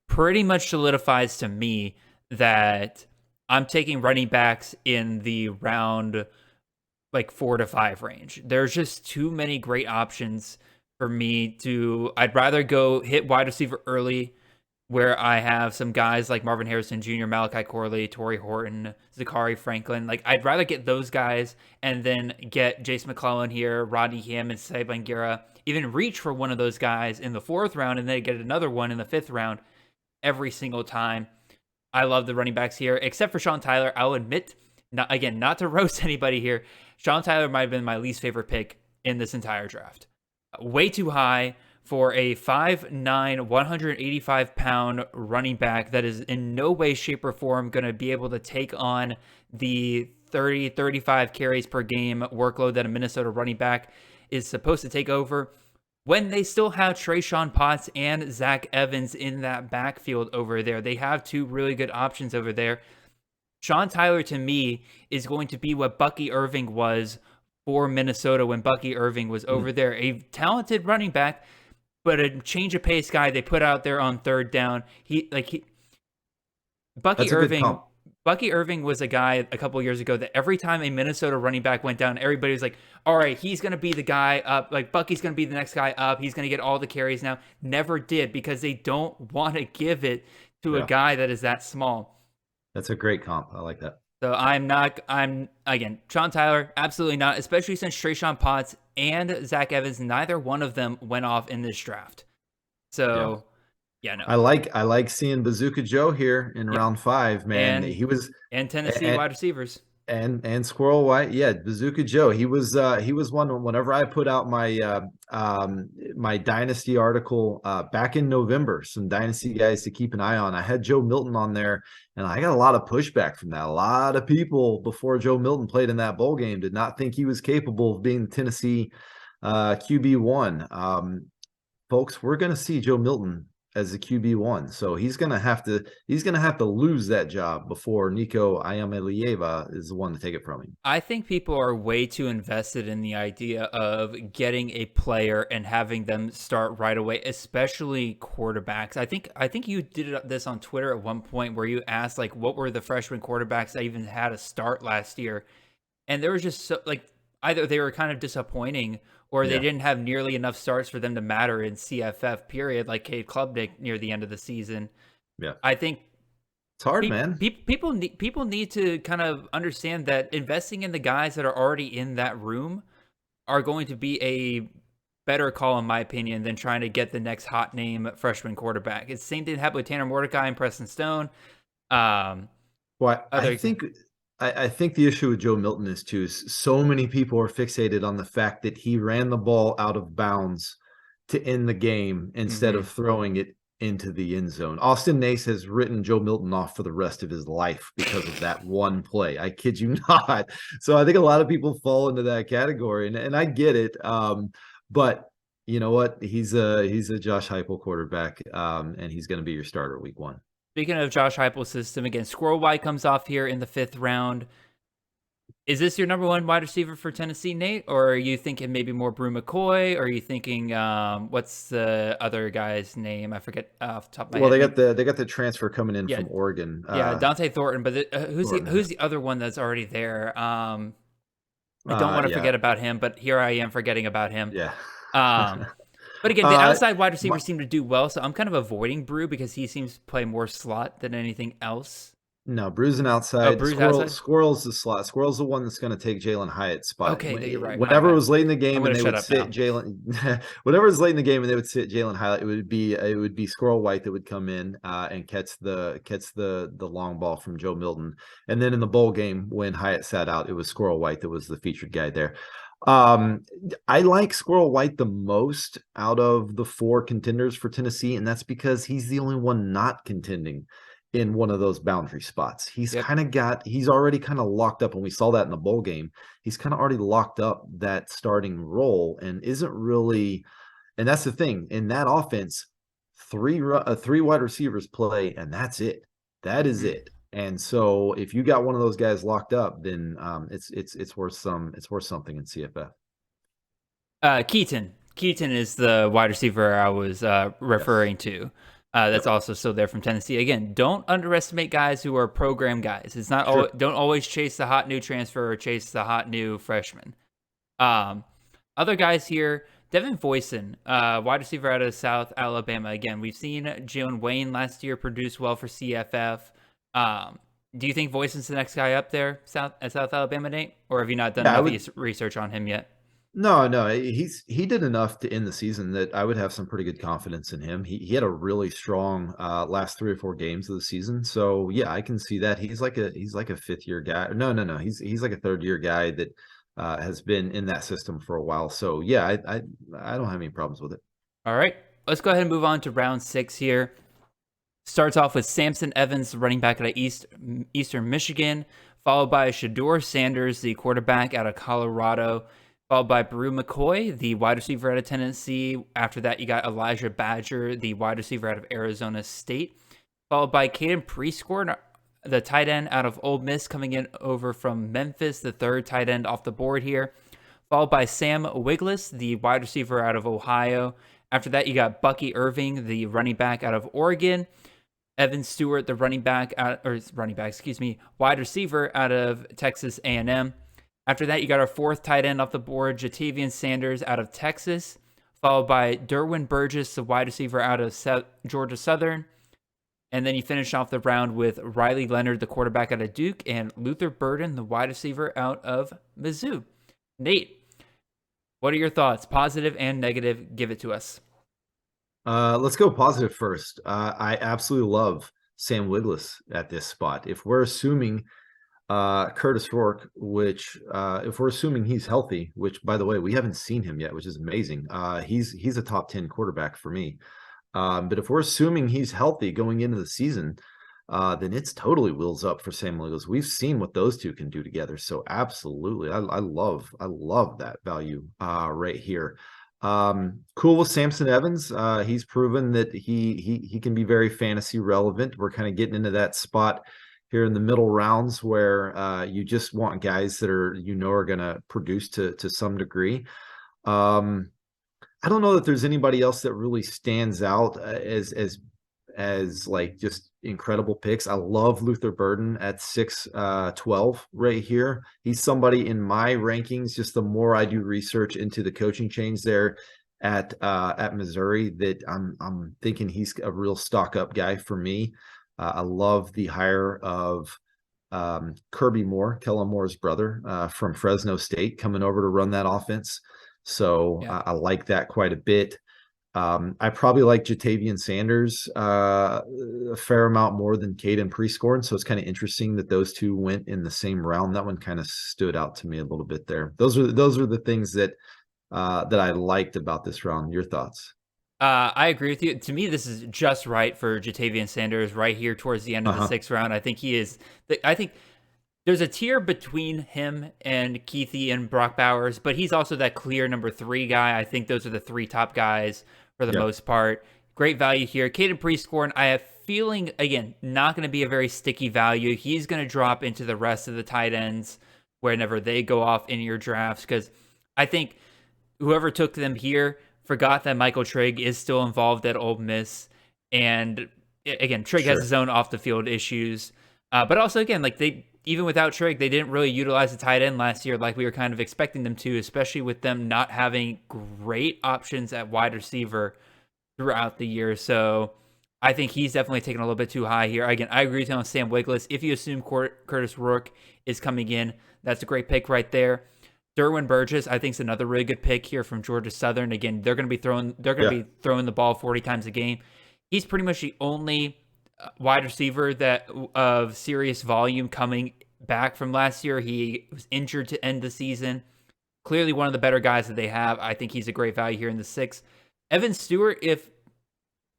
pretty much solidifies to me that I'm taking running backs in the round like 4 to 5 range. There's just too many great options for me I'd rather go hit wide receiver early, where I have some guys like Marvin Harrison Jr., Malachi Corley, Torrey Horton, Zachary Franklin. Like, I'd rather get those guys and then get Jace McClellan here, Rodney Hammond, Saban Guerra, even reach for one of those guys in the 4th round and then get another one in the 5th round every single time. I love the running backs here, except for Sean Tyler. I'll admit, not to roast anybody here, Sean Tyler might have been my least favorite pick in this entire draft. Way too high for a 5'9", 185-pound running back that is in no way, shape, or form going to be able to take on the 30, 35 carries per game workload that a Minnesota running back is supposed to take over when they still have Trayshawn Potts and Zach Evans in that backfield over there. They have 2 really good options over there. Sean Tyler, to me, is going to be what Bucky Irving was for Minnesota when Bucky Irving was over there. A talented running back, but a change of pace guy they put out there on 3rd down. Bucky Irving was a guy a couple years ago that every time a Minnesota running back went down, everybody was like, all right, he's going to be the guy up. Like, Bucky's going to be the next guy up. He's going to get all the carries now. Never did, because they don't want to give it to a guy that is that small. That's a great comp. I like that. So again, Sean Tyler, absolutely not, especially since Trayshawn Potts and Zach Evans, neither one of them went off in this draft. So, no. I like seeing Bazooka Joe here in round 5, man. And Tennessee wide receivers. And Squirrel White, Bazooka Joe. He was one whenever I put out my my dynasty article back in November, some dynasty guys to keep an eye on. I had Joe Milton on there, and I got a lot of pushback from that. A lot of people before Joe Milton played in that bowl game did not think he was capable of being the Tennessee QB1. Folks, we're going to see Joe Milton as the QB1. So he's gonna have to lose that job before Nico Iamaleava is the one to take it from him. I think people are way too invested in the idea of getting a player and having them start right away, especially quarterbacks. I think you did this on Twitter at one point where you asked, like, what were the freshman quarterbacks that even had a start last year? And there was just either they were kind of disappointing or they Yeah. didn't have nearly enough starts for them to matter in CFF period, like Cade Klubnik near the end of the season. Yeah. I think It's hard, man. people need to kind of understand that investing in the guys that are already in that room are going to be a better call, in my opinion, than trying to get the next hot name freshman quarterback. It's the same thing that happened with Tanner Mordecai and Preston Stone. Well, Other I think the issue with Joe Milton is too is so many people are fixated on the fact that he ran the ball out of bounds to end the game instead of throwing it into the end zone. Austin Nace has written Joe Milton off for the rest of his life because of that one play. I kid you not. So I think a lot of people fall into that category, and I get it. But you know what? He's a Josh Heupel quarterback, and he's going to be your starter week 1. Speaking of Josh Heupel's system, again, Squirrel White comes off here in the 5th round. Is this your number 1 wide receiver for Tennessee, Nate? Or are you thinking maybe more Brew McCoy? Or are you thinking, what's the other guy's name? I forget off the top of my head. Well, they got the transfer coming in from Oregon. Dante Thornton. But who's the other one that's already there? I don't want to forget about him, but here I am forgetting about him. Yeah. But again, the outside wide receivers seem to do well, so I'm kind of avoiding Brew because he seems to play more slot than anything else. No, Brew's an outside. Brew's outside? Squirrel's the slot. Squirrel's the one that's going to take Jalen Hyatt's spot. Okay, you're right. Whenever it was late in the game and they would sit now. Jalen, whenever it was late in the game and they would sit Jalen Hyatt, it would be Squirrel White that would come in and catch the long ball from Joe Milton. And then in the bowl game when Hyatt sat out, it was Squirrel White that was the featured guy there. I like Squirrel White the most out of the 4 contenders for Tennessee, and that's because he's the only one not contending in one of those boundary spots. He's already kind of locked up, and we saw that in the bowl game. He's kind of already locked up that starting role and isn't really, and that's the thing in that offense, 3 wide receivers play, and that's it. That is it. And so if you got one of those guys locked up, then it's worth something in CFF. Keaton is the wide receiver I was referring to. That's also still there from Tennessee. Again, don't underestimate guys who are program guys. It's not don't always chase the hot new transfer or chase the hot new freshman. Other guys here, Devin Voisin, wide receiver out of South Alabama. Again, we've seen Jalen Wayne last year produce well for CFF. Do you think Voisin's the next guy up there at South Alabama, Nate? Or have you not done enough research on him yet? No, he did enough to end the season that I would have some pretty good confidence in him. He had a really strong last 3 or 4 games of the season. So yeah, I can see that. He's like a 5th year guy. No. He's like a 3rd year guy that has been in that system for a while. So yeah, I don't have any problems with it. All right, let's go ahead and move on to round 6 here. Starts off with Samson Evans, running back out of Eastern Michigan, followed by Shedeur Sanders, the quarterback out of Colorado, followed by Brew McCoy, the wide receiver out of Tennessee. After that, you got Elijah Badger, the wide receiver out of Arizona State, followed by Caden Prescore, the tight end out of Ole Miss, coming in over from Memphis, the 3rd tight end off the board here, followed by Sam Wiglis, the wide receiver out of Ohio. After that, you got Bucky Irving, the running back out of Oregon, Evan Stewart, the wide receiver out of Texas A&M. After that, you got our 4th tight end off the board, Jatavian Sanders out of Texas, followed by Derwin Burgess, the wide receiver out of Georgia Southern. And then you finish off the round with Riley Leonard, the quarterback out of Duke, and Luther Burden, the wide receiver out of Mizzou. Nate, what are your thoughts? Positive and negative. Give it to us. Let's go positive first. I absolutely love Sam Wiglis at this spot. If we're assuming Curtis Rourke, if we're assuming he's healthy, which by the way, we haven't seen him yet, which is amazing. He's a top 10 quarterback for me. But if we're assuming he's healthy going into the season, then it's totally wheels up for Sam Wiglis. We've seen what those two can do together. So absolutely. I love that value right here. Cool with Samson Evans. He's proven that he can be very fantasy relevant. We're kind of getting into that spot here in the middle rounds where you just want guys that are going to produce to some degree. I don't know that there's anybody else that really stands out as as like just incredible picks. I love Luther Burden at 6'12" right here. He's somebody in my rankings, just the more I do research into the coaching change there at Missouri, that I'm thinking he's a real stock up guy for me. I love the hire of Kirby Moore, Kellen Moore's brother, from Fresno State, coming over to run that offense. So Yeah. I like that quite a bit. I probably like Jatavian Sanders a fair amount more than Caden Prescorn. So it's kind of interesting that those two went in the same round. That one kind of stood out to me a little bit there. Those are the things that I liked about this round. Your thoughts? I agree with you. To me, this is just right for Jatavian Sanders right here towards the end of the sixth round. I think he is. I think there's a tier between him and Keithy and Brock Bowers, but he's also that clear number 3 guy. I think those are the 3 top guys for the most part. Great value here. Caden Prescorn, I have feeling, again, not going to be a very sticky value. He's going to drop into the rest of the tight ends whenever they go off in your drafts, because I think whoever took them here forgot that Michael Trigg is still involved at Ole Miss. And again, Trigg has his own off the field issues. But also, again, like even without Trigg, they didn't really utilize the tight end last year like we were kind of expecting them to, especially with them not having great options at wide receiver throughout the year. So I think he's definitely taken a little bit too high here. Again, I agree with you on Sam Wiggless. If you assume Curtis Rourke is coming in, that's a great pick right there. Derwin Burgess, I think, is another really good pick here from Georgia Southern. Again, they're going to be throwing the ball 40 times a game. He's pretty much the only wide receiver that of serious volume coming back from last year. He was injured to end the season. Clearly one of the better guys that they have. I think he's a great value here in the 6th. Evan Stewart, if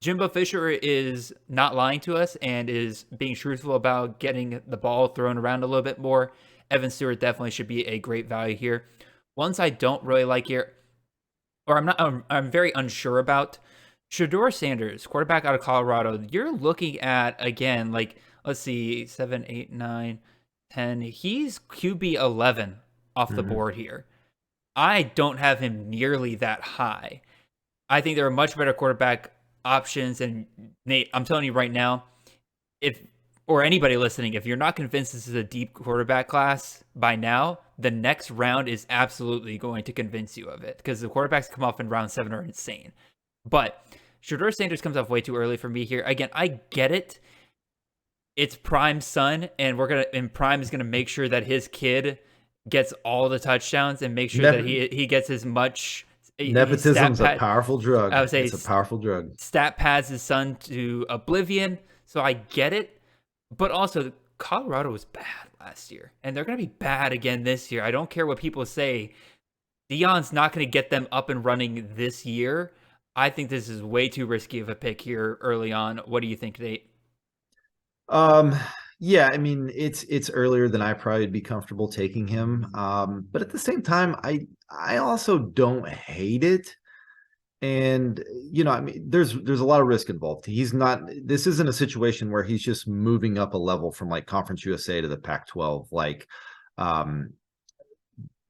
Jimbo Fisher is not lying to us and is being truthful about getting the ball thrown around a little bit more, Evan Stewart definitely should be a great value here. Ones I don't really like here, or I'm very unsure about, Shedeur Sanders, quarterback out of Colorado. You're looking at, again, like, let's see, 7, 8, 9, 10. He's QB 11 off the board here. I don't have him nearly that high. I think there are much better quarterback options. And Nate, I'm telling you right now, or anybody listening, if you're not convinced this is a deep quarterback class by now, the next round is absolutely going to convince you of it, because the quarterbacks come off in round 7 are insane. But Shedeur Sanders comes off way too early for me here. Again, I get it. It's Prime's son, and Prime is gonna make sure that his kid gets all the touchdowns and make sure that he gets as much. Nepotism's a powerful drug. I would say it's a powerful drug. Stat pads his son to oblivion, so I get it. But also, Colorado was bad last year, and they're going to be bad again this year. I don't care what people say. Deion's not going to get them up and running this year. I think this is way too risky of a pick here early on. What do you think, Nate? Yeah, I mean, it's earlier than I probably would be comfortable taking him. But at the same time, I also don't hate it. And, I mean, there's a lot of risk involved. This isn't a situation where he's just moving up a level from like Conference USA to the Pac-12, like,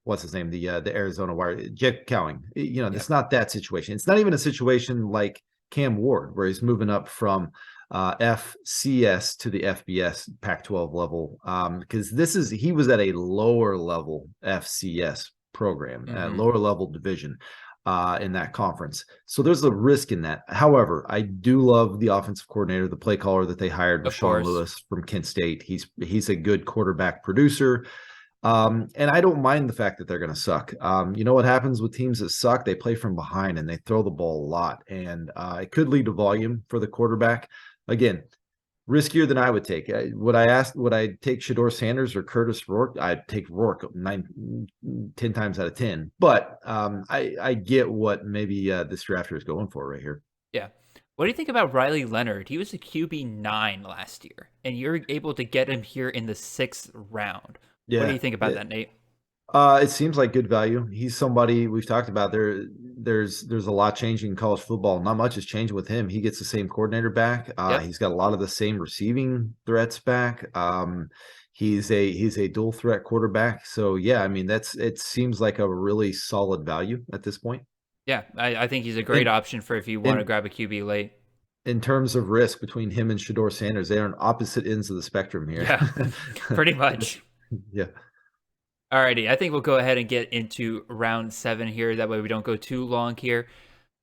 what's his name? The Arizona Wire, Jake Cowing. It's not that situation. It's not even a situation like Cam Ward, where he's moving up from FCS to the FBS Pac-12 level. Because he was at a lower level FCS program, lower level division. In that conference. So there's a risk in that. However, I do love the offensive coordinator, the play caller that they hired, Rashawn Lewis from Kent State. He's a good quarterback producer. And I don't mind the fact that they're going to suck. You know what happens with teams that suck? They play from behind and they throw the ball a lot. And it could lead to volume for the quarterback. Again, riskier than I would take. Would I take Shedeur Sanders or Curtis Rourke? I'd take Rourke 10 times out of 10. But I get what maybe this drafter is going for right here. Yeah. What do you think about Riley Leonard? He was a QB 9 last year, and you're able to get him here in the 6th round. Yeah. What do you think about that, Nate? It seems like good value. He's somebody we've talked about. There's a lot changing in college football. Not much is changing with him. He gets the same coordinator back. He's got a lot of the same receiving threats back. He's a dual threat quarterback. So yeah, I mean it seems like a really solid value at this point. Yeah, I think he's a great option for if you want to grab a QB late. in terms of risk between him and Shedeur Sanders, they are on opposite ends of the spectrum here. Yeah, pretty much. Yeah. Alrighty, I think we'll go ahead and get into round 7 here. That way we don't go too long here.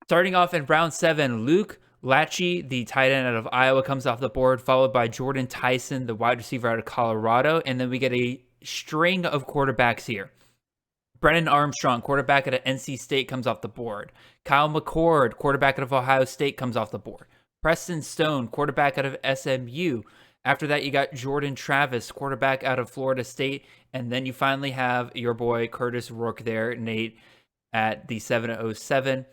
Starting off in round 7, Luke Lachey, the tight end out of Iowa, comes off the board, followed by Jordan Tyson, the wide receiver out of Colorado. And then we get a string of quarterbacks here. Brennan Armstrong, quarterback out of NC State, comes off the board. Kyle McCord, quarterback out of Ohio State, comes off the board. Preston Stone, quarterback out of SMU. After that, you got Jordan Travis, quarterback out of Florida State. And then you finally have your boy Curtis Rourke there, Nate, at the 707.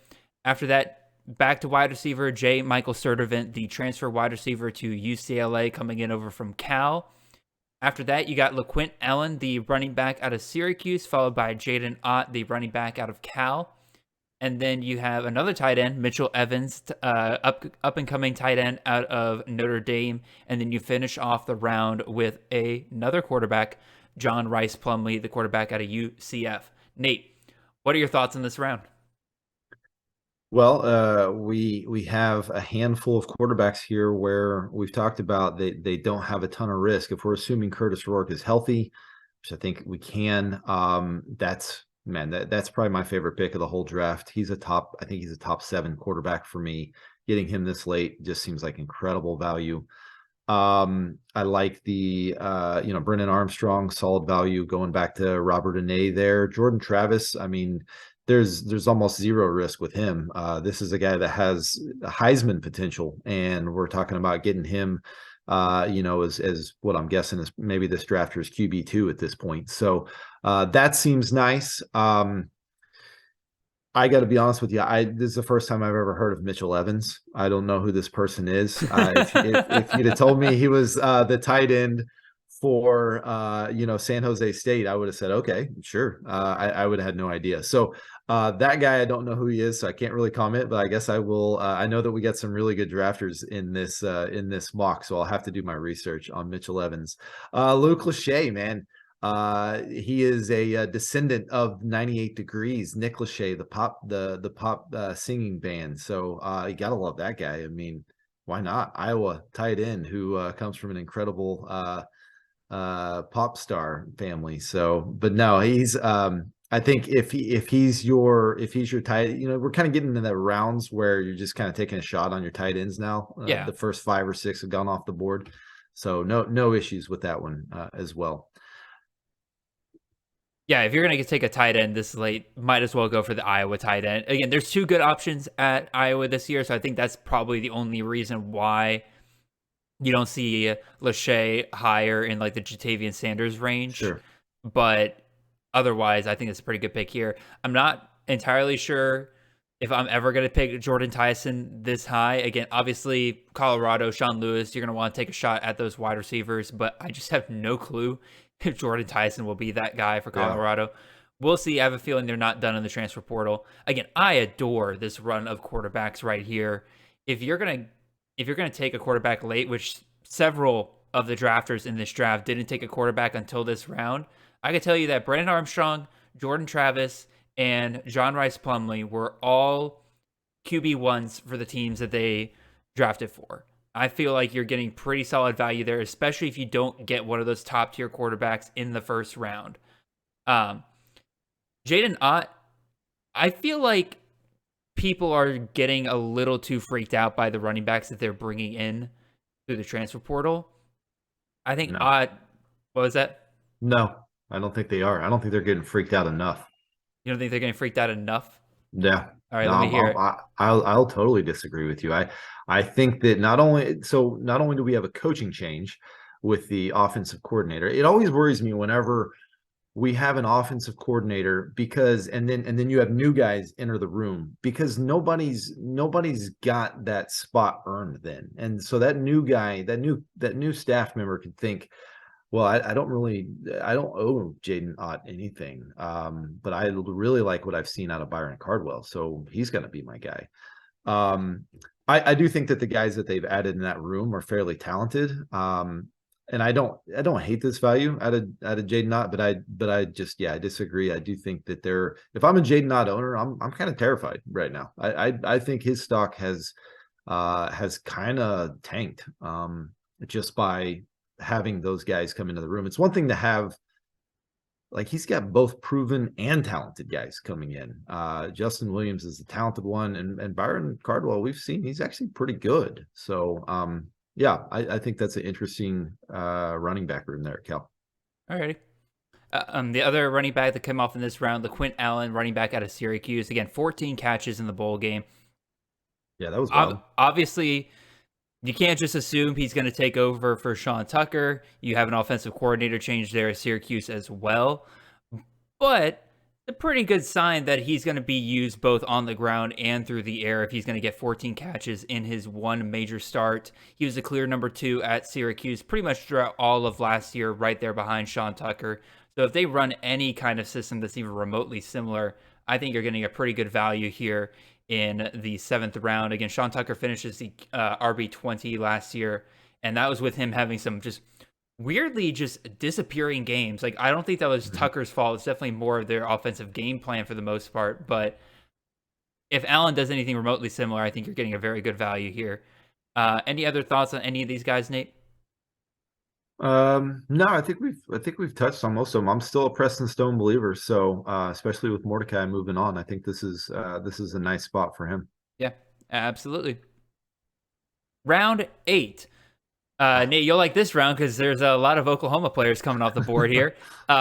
After that, back to wide receiver, J. Michael Sturdivant, the transfer wide receiver to UCLA, coming in over from Cal. After that, you got LaQuint Allen, the running back out of Syracuse, followed by Jaden Ott, the running back out of Cal. And then you have another tight end, Mitchell Evans, up-and-coming tight end out of Notre Dame. And then you finish off the round with another quarterback, John Rice Plumlee, the quarterback out of UCF. Nate, what are your thoughts on this round? Well, we have a handful of quarterbacks here where we've talked about they don't have a ton of risk. If we're assuming Curtis Rourke is healthy, which I think we can, that's probably my favorite pick of the whole draft. I think he's a top 7 quarterback for me. Getting him this late just seems like incredible value. I like the Brennan Armstrong, solid value going back to Robert Anae there. Jordan Travis, I mean, there's almost zero risk with him. This is a guy that has Heisman potential, and we're talking about getting him, as what I'm guessing is maybe this drafter's QB2 at this point. So that seems nice. I got to be honest with you. This is the first time I've ever heard of Mitchell Evans. I don't know who this person is. If you'd have told me he was the tight end for San Jose State, I would have said, okay, sure. I would have had no idea. So that guy, I don't know who he is, so I can't really comment, but I guess I will. I know that we got some really good drafters in this mock, so I'll have to do my research on Mitchell Evans. Luke Lachey, man. He is a descendant of 98 Degrees, Nick Lachey, the pop singing band. So you gotta love that guy. I mean, why not? Iowa tight end who comes from an incredible pop star family. So, but no, he's I think if he's your tight, we're kind of getting into the rounds where you're just kind of taking a shot on your tight ends now. Yeah, the first 5 or 6 have gone off the board, so no issues with that one as well. Yeah, if you're going to take a tight end this late, might as well go for the Iowa tight end. Again, there's 2 good options at Iowa this year, so I think that's probably the only reason why you don't see Lachey higher in like the Jatavian Sanders range. Sure. But otherwise, I think it's a pretty good pick here. I'm not entirely sure if I'm ever going to pick Jordan Tyson this high. Again, obviously, Colorado, Sean Lewis, you're going to want to take a shot at those wide receivers, but I just have no clue if Jordan Tyson will be that guy for Colorado. Yeah. We'll see. I have a feeling they're not done in the transfer portal. Again, I adore this run of quarterbacks right here. If you're gonna take a quarterback late, which several of the drafters in this draft didn't take a quarterback until this round, I can tell you that Brennan Armstrong, Jordan Travis, and John Rice Plumlee were all QB1s for the teams that they drafted for. I feel like you're getting pretty solid value there, especially if you don't get one of those top-tier quarterbacks in the first round. Jaden Ott, I feel like people are getting a little too freaked out by the running backs that they're bringing in through the transfer portal. I think Ott, what was that? No, I don't think they are. I don't think they're getting freaked out enough. You don't think they're getting freaked out enough? Yeah. All right, let me hear it. I'll totally disagree with you. I think that not only do we have a coaching change with the offensive coordinator, it always worries me whenever we have an offensive coordinator and then you have new guys enter the room because nobody's got that spot earned then. And so that new guy, that new staff member could think, well, I don't owe Jaden Ott anything. But I really like what I've seen out of Byron Cardwell. So he's going to be my guy. I do think that the guys that they've added in that room are fairly talented. And I don't hate this value out of Jaden Ott, but I disagree. I do think that if I'm a Jaden Ott owner, I'm kind of terrified right now. I think his stock has has kind of tanked just by having those guys come into the room. It's one thing to have, like, he's got both proven and talented guys coming in. Justin Williams is the talented one, and Byron Cardwell, we've seen he's actually pretty good. So yeah, I think that's an interesting running back room there, Cal. Alrighty. The other running back that came off in this round, LaQuint Allen, running back out of Syracuse. Again, 14 catches in the bowl game. Yeah, that was wild. Obviously, you can't just assume he's going to take over for Sean Tucker. You have an offensive coordinator change there at Syracuse as well. But a pretty good sign that he's going to be used both on the ground and through the air if he's going to get 14 catches in his one major start. He was a clear number 2 at Syracuse pretty much throughout all of last year, right there behind Sean Tucker. So if they run any kind of system that's even remotely similar, I think you're getting a pretty good value here in the 7th round. Again, Sean Tucker finishes the RB20 last year, and that was with him having some just weirdly just disappearing games. Like, I don't think that was Tucker's fault. It's definitely more of their offensive game plan for the most part. But if Allen does anything remotely similar, I think you're getting a very good value here. Any other thoughts on any of these guys, Nate? No, I think we've touched on most of them. I'm still a Preston Stone believer, so especially with Mordecai moving on, I think this is a nice spot for him. Yeah, absolutely. Round 8. Nate, you'll like this round because there's a lot of Oklahoma players coming off the board here.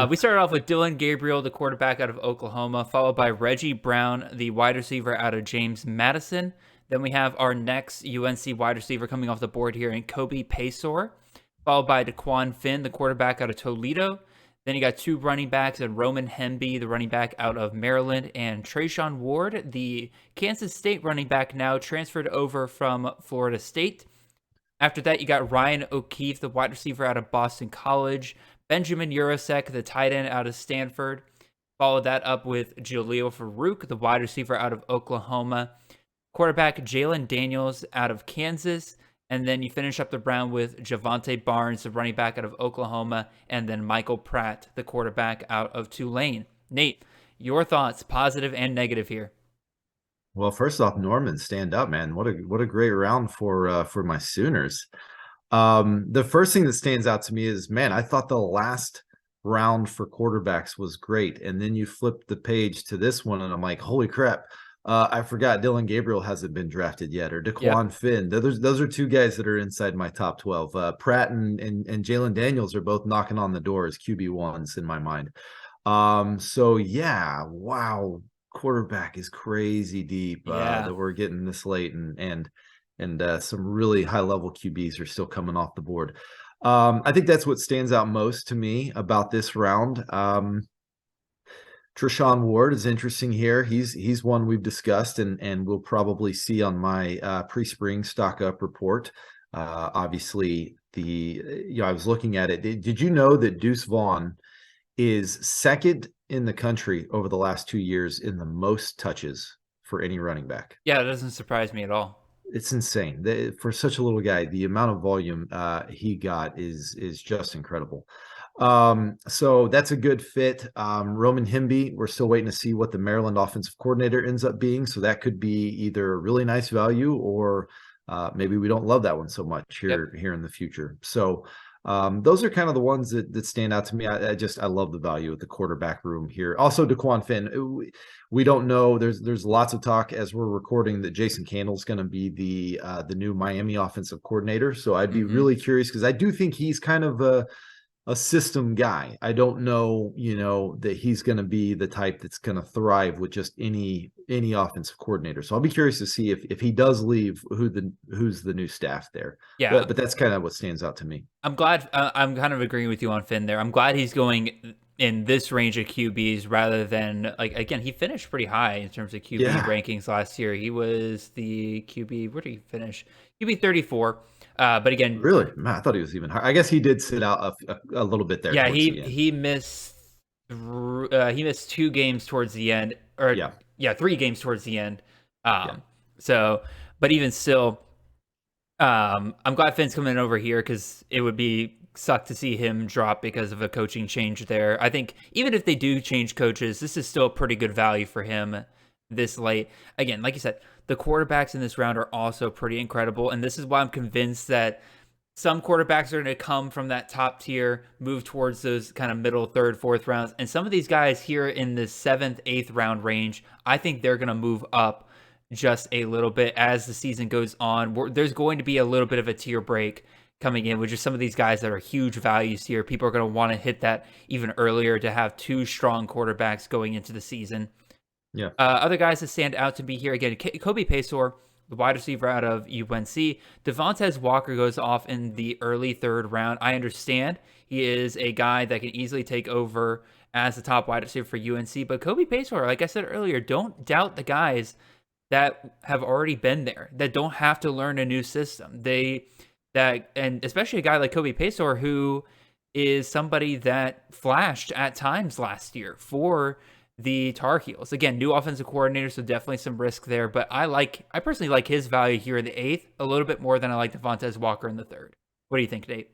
We started off with Dylan Gabriel, the quarterback out of Oklahoma, followed by Reggie Brown, the wide receiver out of James Madison. Then we have our next UNC wide receiver coming off the board here in Kobe Paysour, followed by DeQuan Finn, the quarterback out of Toledo. Then you got 2 running backs, and Roman Hemby, the running back out of Maryland, and Trayshawn Ward, the Kansas State running back now transferred over from Florida State. After that, you got Ryan O'Keefe, the wide receiver out of Boston College, Benjamin Urasek, the tight end out of Stanford. Followed that up with Jaleel Farouk, the wide receiver out of Oklahoma, quarterback Jalen Daniels out of Kansas, and then you finish up the round with Javante Barnes, the running back out of Oklahoma, and then Michael Pratt, the quarterback out of Tulane. Nate, your thoughts, positive and negative here? Well, first off, Norman, stand up, man. What a great round for my Sooners. The first thing that stands out to me is, man, I thought the last round for quarterbacks was great. And then you flip the page to this one, and I'm like, holy crap. I forgot Dylan Gabriel hasn't been drafted yet, or DeQuan Finn. Those are 2 guys that are inside my top 12. Pratt and Jalen Daniels are both knocking on the door as QB1s in my mind. So yeah, wow. Quarterback is crazy deep that we're getting this late, and some really high level QBs are still coming off the board. I think that's what stands out most to me about this round. Trayshawn Ward is interesting here. He's one we've discussed and we'll probably see on my pre-spring stock up report. Obviously, I was looking at it. Did you know that Deuce Vaughn is second in the country over the last 2 years in the most touches for any running back? Yeah, it doesn't surprise me at all. It's insane. For such a little guy, the amount of volume he got is just incredible. So that's a good fit. Roman Hemby, we're still waiting to see what the Maryland offensive coordinator ends up being. So that cocould be either a really nice value or maybe we don't love that one so much here in the future. So those are kind of the ones that stand out to me. I love the value at the quarterback room here. Also, DeQuan Finn, we don't know. There's lots of talk as we're recording that Jason Candle's going to be the new Miami offensive coordinator. So I'd be really curious because I do think he's kind of a system guy. I don't know, that he's going to be the type that's going to thrive with just any offensive coordinator. So I'll be curious to see if he does leave, who's the new staff there. Yeah, but that's kind of what stands out to me. I'm glad. I'm kind of agreeing with you on Finn there. I'm glad he's going in this range of QBs rather than again, he finished pretty high in terms of QB rankings last year. He was the QB. Where did he finish? QB 34. But again, really, man, I thought he was even higher. I guess he did sit out a little bit there. Yeah, he missed 2 games towards the end, or 3 games towards the end. So, but even still, I'm glad Finn's coming over here because it would be suck to see him drop because of a coaching change there. I think even if they do change coaches, this is still a pretty good value for him this late. Again, like you said, the quarterbacks in this round are also pretty incredible, and this is why I'm convinced that some quarterbacks are going to come from that top tier, move towards those kind of middle, third, fourth rounds. And some of these guys here in the 7th, 8th round range, I think they're going to move up just a little bit as the season goes on. There's going to be a little bit of a tier break coming in with just some of these guys that are huge values here. People are going to want to hit that even earlier to have 2 strong quarterbacks going into the season. Yeah. Other guys that stand out to be here, again, Kobe Paysour, the wide receiver out of UNC. Devontae Walker goes off in the early 3rd round. I understand he is a guy that can easily take over as the top wide receiver for UNC, but Kobe Paysour, like I said earlier, don't doubt the guys that have already been there, that don't have to learn a new system. And especially a guy like Kobe Paysour, who is somebody that flashed at times last year for the Tar Heels. Again, new offensive coordinator, so definitely some risk there. But I personally like his value here in the 8th a little bit more than I like Devontae Walker in the 3rd. What do you think, Nate?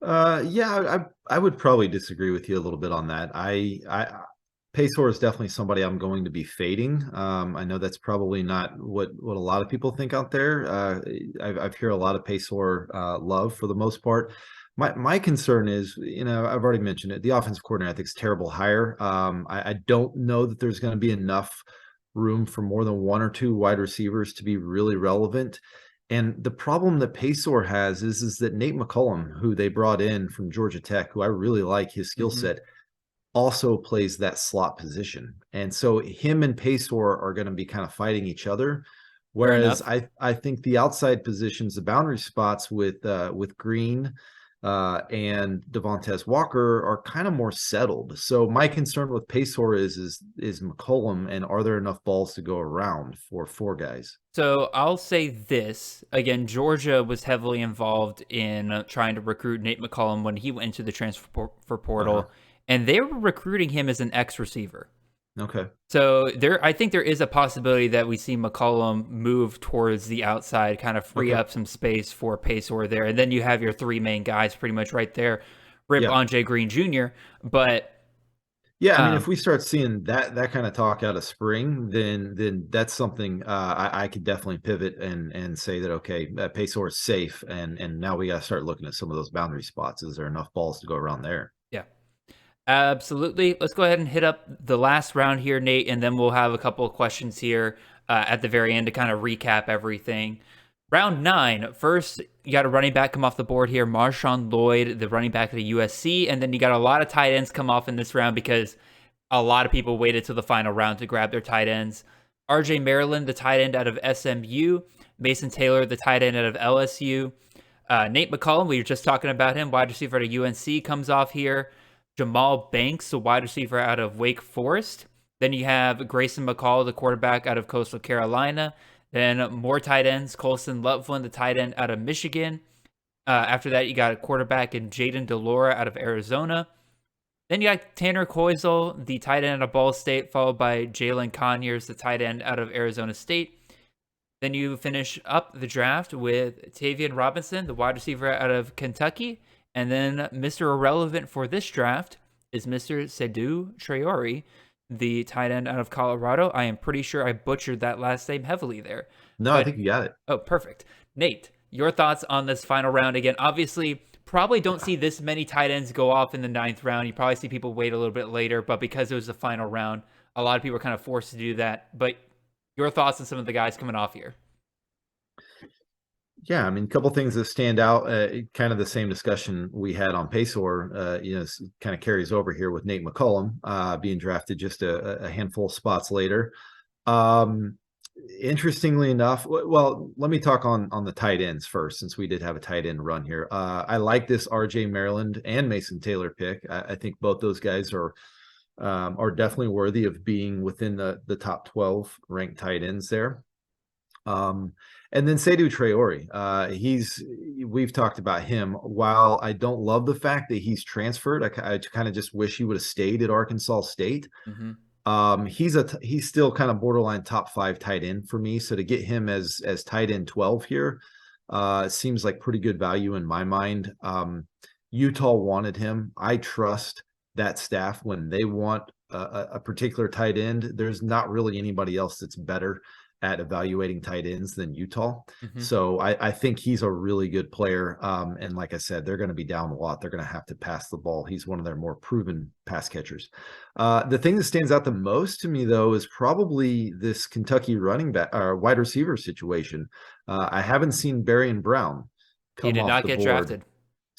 Yeah, I would probably disagree with you a little bit on that. Paysour is definitely somebody I'm going to be fading. I know that's probably not what a lot of people think out there. I've heard a lot of Paysour love for the most part. My concern is, I've already mentioned it. The offensive coordinator, I think, is a terrible hire. I don't know that there's going to be enough room for more than 1 or 2 wide receivers to be really relevant. And the problem that Paysour has is that Nate McCollum, who they brought in from Georgia Tech, who I really like his skill set, also plays that slot position. And so him and Paysour are going to be kind of fighting each other. Whereas I think the outside positions, the boundary spots with Green and Devontae Walker are kind of more settled. So my concern with Paysour is McCollum, and are there enough balls to go around for 4 guys? So I'll say this again: Georgia was heavily involved in trying to recruit Nate McCollum when he went into the transfer portal, and they were recruiting him as an X receiver. Okay. So I think there is a possibility that we see McCollum move towards the outside, kind of free up some space for Paysour there. And then you have your 3 main guys pretty much right there. Rip Andre Green Jr. But yeah, I mean, if we start seeing that kind of talk out of spring, then that's something I could definitely pivot and say that, okay, Paysour is safe. And now we got to start looking at some of those boundary spots. Is there enough balls to go around there? Yeah. Absolutely. Let's go ahead and hit up the last round here, Nate, and then we'll have a couple of questions here at the very end to kind of recap everything. Round 9. First, you got a running back come off the board here, Marshawn Lloyd, the running back of the USC, and then you got a lot of tight ends come off in this round because a lot of people waited till the final round to grab their tight ends. RJ Maryland, the tight end out of SMU, Mason Taylor, the tight end out of LSU, Nate McCollum, we were just talking about him, wide receiver out of UNC, comes off here. Jamal Banks, the wide receiver out of Wake Forest. Then you have Grayson McCall, the quarterback out of Coastal Carolina. Then more tight ends, Colson Loveland, the tight end out of Michigan. After that, you got a quarterback in Jaden DeLora out of Arizona. Then you got Tanner Koisel, the tight end out of Ball State, followed by Jalen Conyers, the tight end out of Arizona State. Then you finish up the draft with Tavian Robinson, the wide receiver out of Kentucky. And then Mr. Irrelevant for this draft is Mr. Sedu Traore, the tight end out of Colorado. I am pretty sure I butchered that last name heavily there. No, I think you got it. Oh, perfect. Nate, your thoughts on this final round? Again, obviously, probably don't see this many tight ends go off in the 9th round. You probably see people wait a little bit later, but because it was the final round, a lot of people are kind of forced to do that. But your thoughts on some of the guys coming off here? Yeah, I mean, a couple things that stand out, kind of the same discussion we had on Paysour, kind of carries over here with Nate McCollum being drafted just a handful of spots later. Interestingly enough, well, let me talk on the tight ends first, since we did have a tight end run here. I like this RJ Maryland and Mason Taylor pick. I think both those guys are definitely worthy of being within the top 12 ranked tight ends there. And then Sedu Traore, we've talked about him. While I don't love the fact that he's transferred, I kind of just wish he would have stayed at Arkansas State. He's still kind of borderline top 5 tight end for me. So to get him as tight end 12 here, seems like pretty good value in my mind. Utah wanted him. I trust that staff when they want a particular tight end, there's not really anybody else that's better at evaluating tight ends than Utah. Mm-hmm. So I think he's a really good player. And like I said, they're going to be down a lot. They're going to have to pass the ball. He's one of their more proven pass catchers. The thing that stands out the most to me, though, is probably this Kentucky running back or wide receiver situation. I haven't seen Berrien Brown come He did off not the get board. drafted.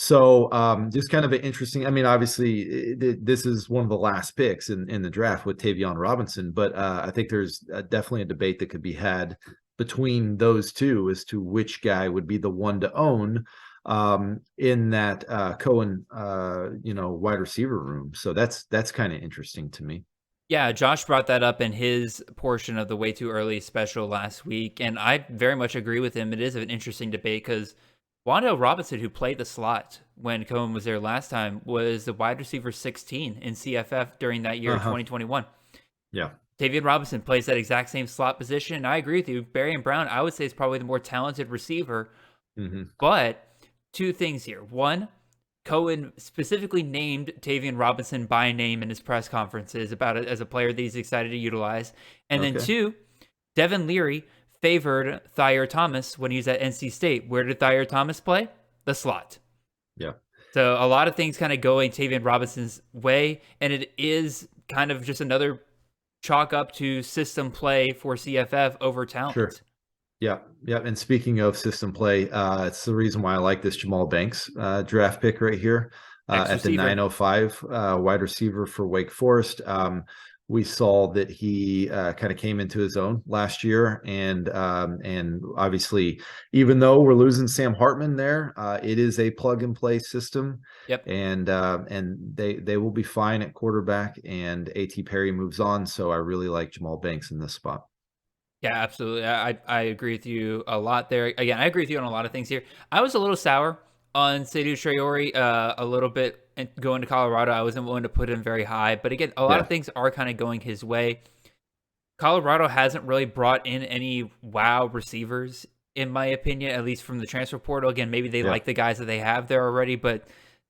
So just kind of an interesting, I mean, obviously this is one of the last picks in the draft with Tavion Robinson, but I think there's definitely a debate that could be had between those two as to which guy would be the one to own in that Cohen, wide receiver room. So that's kind of interesting to me. Yeah, Josh brought that up in his portion of the Way Too Early special last week, and I very much agree with him. It is an interesting debate because Wan'Dale Robinson, who played the slot when Cohen was there last time, was the wide receiver 16 in CFF during that year, 2021. Yeah. Tavion Robinson plays that exact same slot position, and I agree with you. Berrien Brown, I would say, is probably the more talented receiver. Mm-hmm. But two things here. One, Cohen specifically named Tavion Robinson by name in his press conferences about it as a player that he's excited to utilize. And then two, Devin Leary favored Thayer Thomas when he was at NC State. Where did Thayer Thomas play? The slot. Yeah. So a lot of things kind of going Tavion Robinson's way, and it is kind of just another chalk up to system play for CFF over talent. Sure. Yeah. And speaking of system play, it's the reason why I like this Jamal Banks draft pick right here at the 905 wide receiver for Wake Forest. We saw that he kind of came into his own last year, and obviously, even though we're losing Sam Hartman there, it is a plug and play system. Yep. And they will be fine at quarterback, and A.T. Perry moves on. So I really like Jamal Banks in this spot. Yeah, absolutely. I agree with you a lot there. Again, I agree with you on a lot of things here. I was a little sour on Seydou Traore a little bit and going to Colorado. I wasn't willing to put him very high. But again, a lot of things are kind of going his way. Colorado hasn't really brought in any wow receivers, in my opinion, at least from the transfer portal. Again, maybe they like the guys that they have there already, but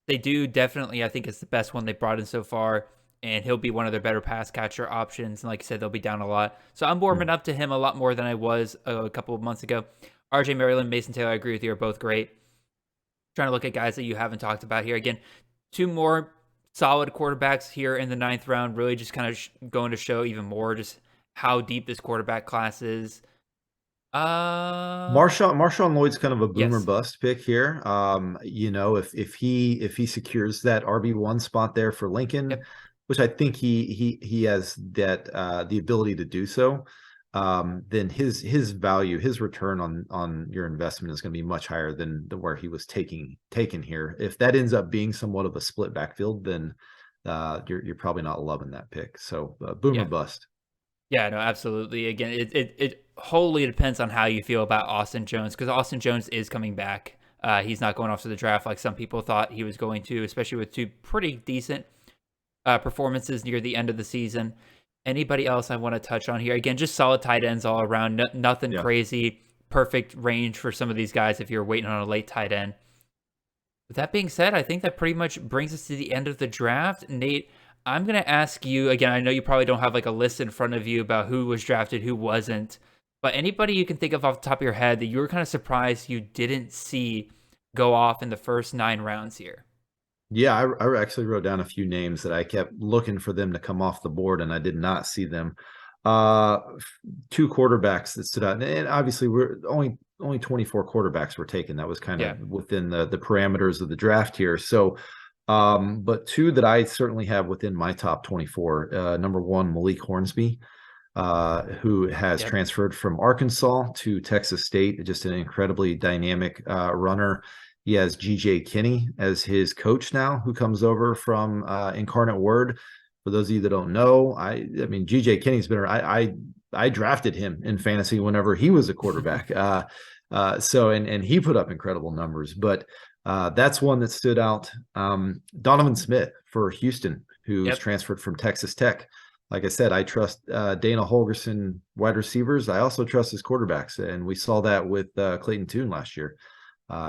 they do definitely, I think it's the best one they brought in so far. And he'll be one of their better pass catcher options. And like I said, they'll be down a lot. So I'm warming up to him a lot more than I was a couple of months ago. RJ Maryland, Mason Taylor, I agree with you, are both great. Trying to look at guys that you haven't talked about here. Again, two more solid quarterbacks here in the 9th round, really just kind of going to show even more just how deep this quarterback class is. Marshawn Lloyd's kind of a boomer bust pick here. If he secures that RB1 spot there for Lincoln, which I think he has that the ability to do so, then his value, his return on your investment is going to be much higher than where he was taken here. If that ends up being somewhat of a split backfield, then you're probably not loving that pick. So boomer bust. Yeah, no, absolutely. Again, it wholly depends on how you feel about Austin Jones, because Austin Jones is coming back. He's not going off to the draft like some people thought he was going to, especially with two pretty decent performances near the end of the season. Anybody else I want to touch on here? Again, just solid tight ends all around. Nothing crazy. Perfect range for some of these guys if you're waiting on a late tight end. With that being said, I think that pretty much brings us to the end of the draft. Nate, I'm going to ask you, again, I know you probably don't have like a list in front of you about who was drafted, who wasn't, but anybody you can think of off the top of your head that you were kind of surprised you didn't see go off in the first 9 rounds here? Yeah, I actually wrote down a few names that I kept looking for them to come off the board, and I did not see them. 2 quarterbacks that stood out, and obviously we're only 24 quarterbacks were taken. That was kind of within the parameters of the draft here. So, but 2 that I certainly have within my top 24. Number 1, Malik Hornsby, who has transferred from Arkansas to Texas State. Just an incredibly dynamic runner. He has G.J. Kinney as his coach now, who comes over from Incarnate Word. For those of you that don't know, I mean, G.J. Kinney's been. I drafted him in fantasy whenever he was a quarterback. So he put up incredible numbers. But that's one that stood out. Donovan Smith for Houston, who's transferred from Texas Tech. Like I said, I trust Dana Holgorsen wide receivers. I also trust his quarterbacks, and we saw that with Clayton Tune last year.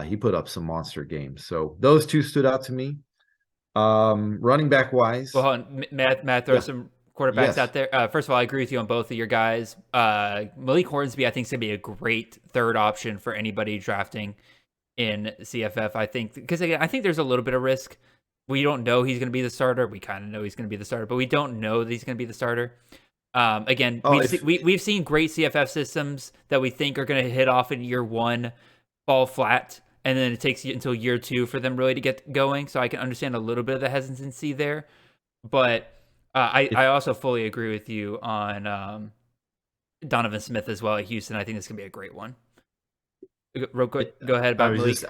He put up some monster games. So those 2 stood out to me. Running back wise. Well, hold on. Matt, throw some quarterbacks Yes. out there. First of all, I agree with you on both of your guys. Malik Hornsby, I think, is going to be a great third option for anybody drafting in CFF. I think, because again, I think there's a little bit of risk. We don't know he's going to be the starter. We kind of know he's going to be the starter, but we don't know that he's going to be the starter. Again, we've seen great CFF systems that we think are going to hit off in year one, fall flat, and then it takes until year two for them really to get going. So I can understand a little bit of the hesitancy there, but I also fully agree with you on Donovan Smith as well at Houston. I think this can be a great one. Real quick, go ahead about Malik.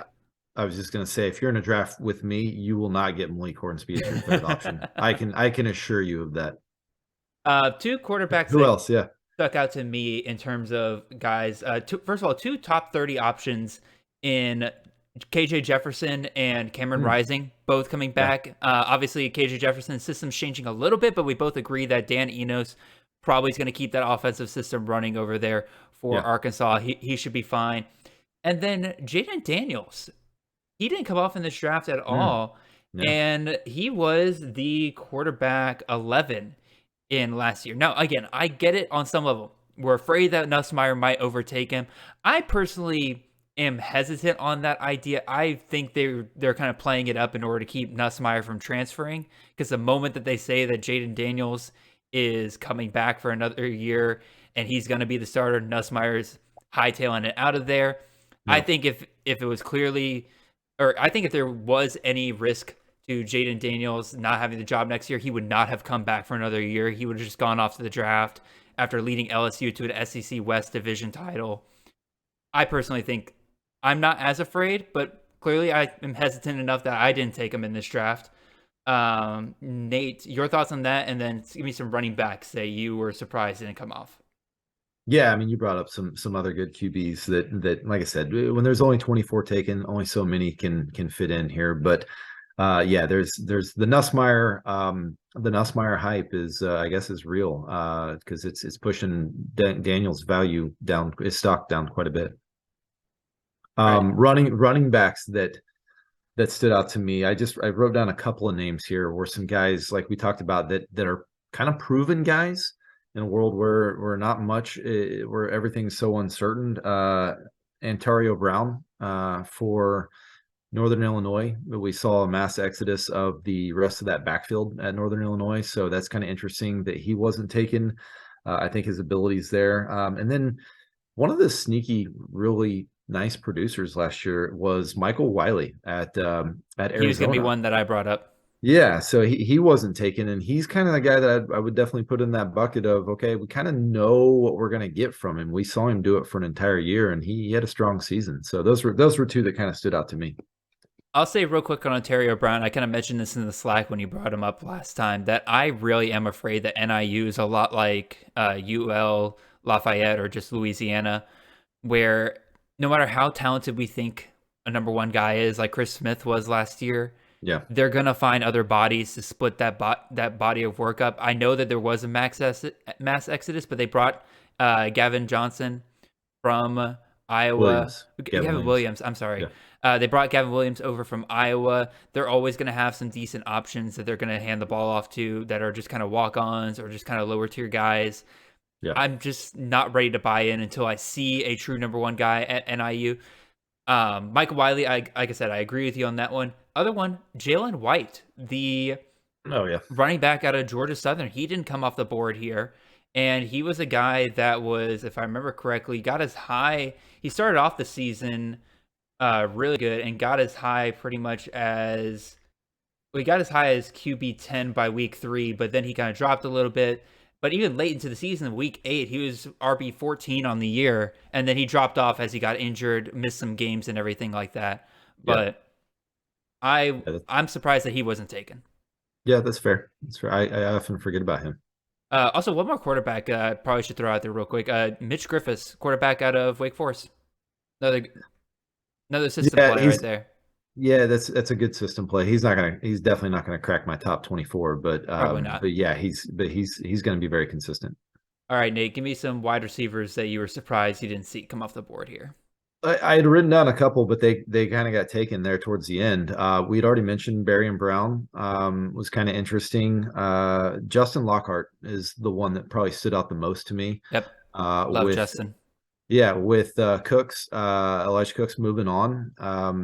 I was just going to say, if you're in a draft with me, you will not get Malik Hornsby as your third option. I can assure you of that. Two quarterbacks. Who else? Yeah, stuck out to me in terms of guys. First of all, two top 30 options in KJ Jefferson and Cameron Rising, both coming back. Yeah. Obviously, KJ Jefferson's system's changing a little bit, but we both agree that Dan Enos probably is going to keep that offensive system running over there for Arkansas. He should be fine. And then Jaden Daniels, he didn't come off in this draft at all, and he was the quarterback 11 in last year. Now, again, I get it on some level. We're afraid that Nussmeier might overtake him. I personally am hesitant on that idea. I think they're kind of playing it up in order to keep Nussmeier from transferring, because the moment that they say that Jaden Daniels is coming back for another year and he's going to be the starter, Nussmeier's hightailing it out of there. No. I think if it was clearly, or I think if there was any risk to Jaden Daniels not having the job next year, he would not have come back for another year. He would have just gone off to the draft after leading LSU to an SEC West division title. I personally think I'm not as afraid, but clearly I am hesitant enough that I didn't take him in this draft. Nate, your thoughts on that, and then give me some running backs that you were surprised didn't come off. Yeah, I mean, you brought up some other good QBs that, like I said, when there's only 24 taken, only so many can fit in here. But there's the Nussmeier. The Nussmeier hype is, I guess, is real because it's pushing Daniel's value down, his stock down quite a bit. Running backs that stood out to me. I wrote down a couple of names here, were some guys like we talked about that are kind of proven guys in a world where not much, where everything's so uncertain. Antario Brown for Northern Illinois. We saw a mass exodus of the rest of that backfield at Northern Illinois, so that's kind of interesting that he wasn't taken. I think his abilities there. And then one of the sneaky, really nice producers last year was Michael Wiley at Arizona. He was going to be one that I brought up. Yeah, so he wasn't taken, and he's kind of the guy that I would definitely put in that bucket of, okay, we kind of know what we're going to get from him. We saw him do it for an entire year, and he had a strong season. So those were two that kind of stood out to me. I'll say real quick on Ontario Brown, I kind of mentioned this in the Slack when you brought him up last time, that I really am afraid that NIU is a lot like UL, Lafayette, or just Louisiana, where no matter how talented we think a number one guy is, like Chris Smith was last year, they're going to find other bodies to split that body of work up. I know that there was a mass exodus, but they brought Gavin Johnson from Iowa. Gavin Williams. I'm sorry. Yeah. They brought Gavin Williams over from Iowa. They're always going to have some decent options that they're going to hand the ball off to that are just kind of walk-ons or just kind of lower tier guys. Yeah. I'm just not ready to buy in until I see a true number one guy at NIU. Michael Wiley, like I said, I agree with you on that one. Other one, Jalen White, the running back out of Georgia Southern. He didn't come off the board here. And he was a guy that was, if I remember correctly, got as high. He started off the season really good and got as high pretty much as, he got as high as QB 10 by week 3, but then he kind of dropped a little bit. But even late into the season, week 8, he was RB 14 on the year, and then he dropped off as he got injured, missed some games and everything like that. But I'm surprised that he wasn't taken. Yeah, that's fair. That's fair. I often forget about him. Also, one more quarterback probably should throw out there real quick. Mitch Griffiths, quarterback out of Wake Forest. Another system play right there. Yeah, that's a good system play. He's definitely not gonna crack my top 24, but probably not. But yeah, he's gonna be very consistent. All right, Nate, give me some wide receivers that you were surprised you didn't see come off the board here. I had written down a couple, but they kind of got taken there towards the end. We'd already mentioned Barry and Brown, was kind of interesting. Justin Lockhart is the one that probably stood out the most to me. Yep. Love Justin. Yeah, with Elijah Cooks moving on,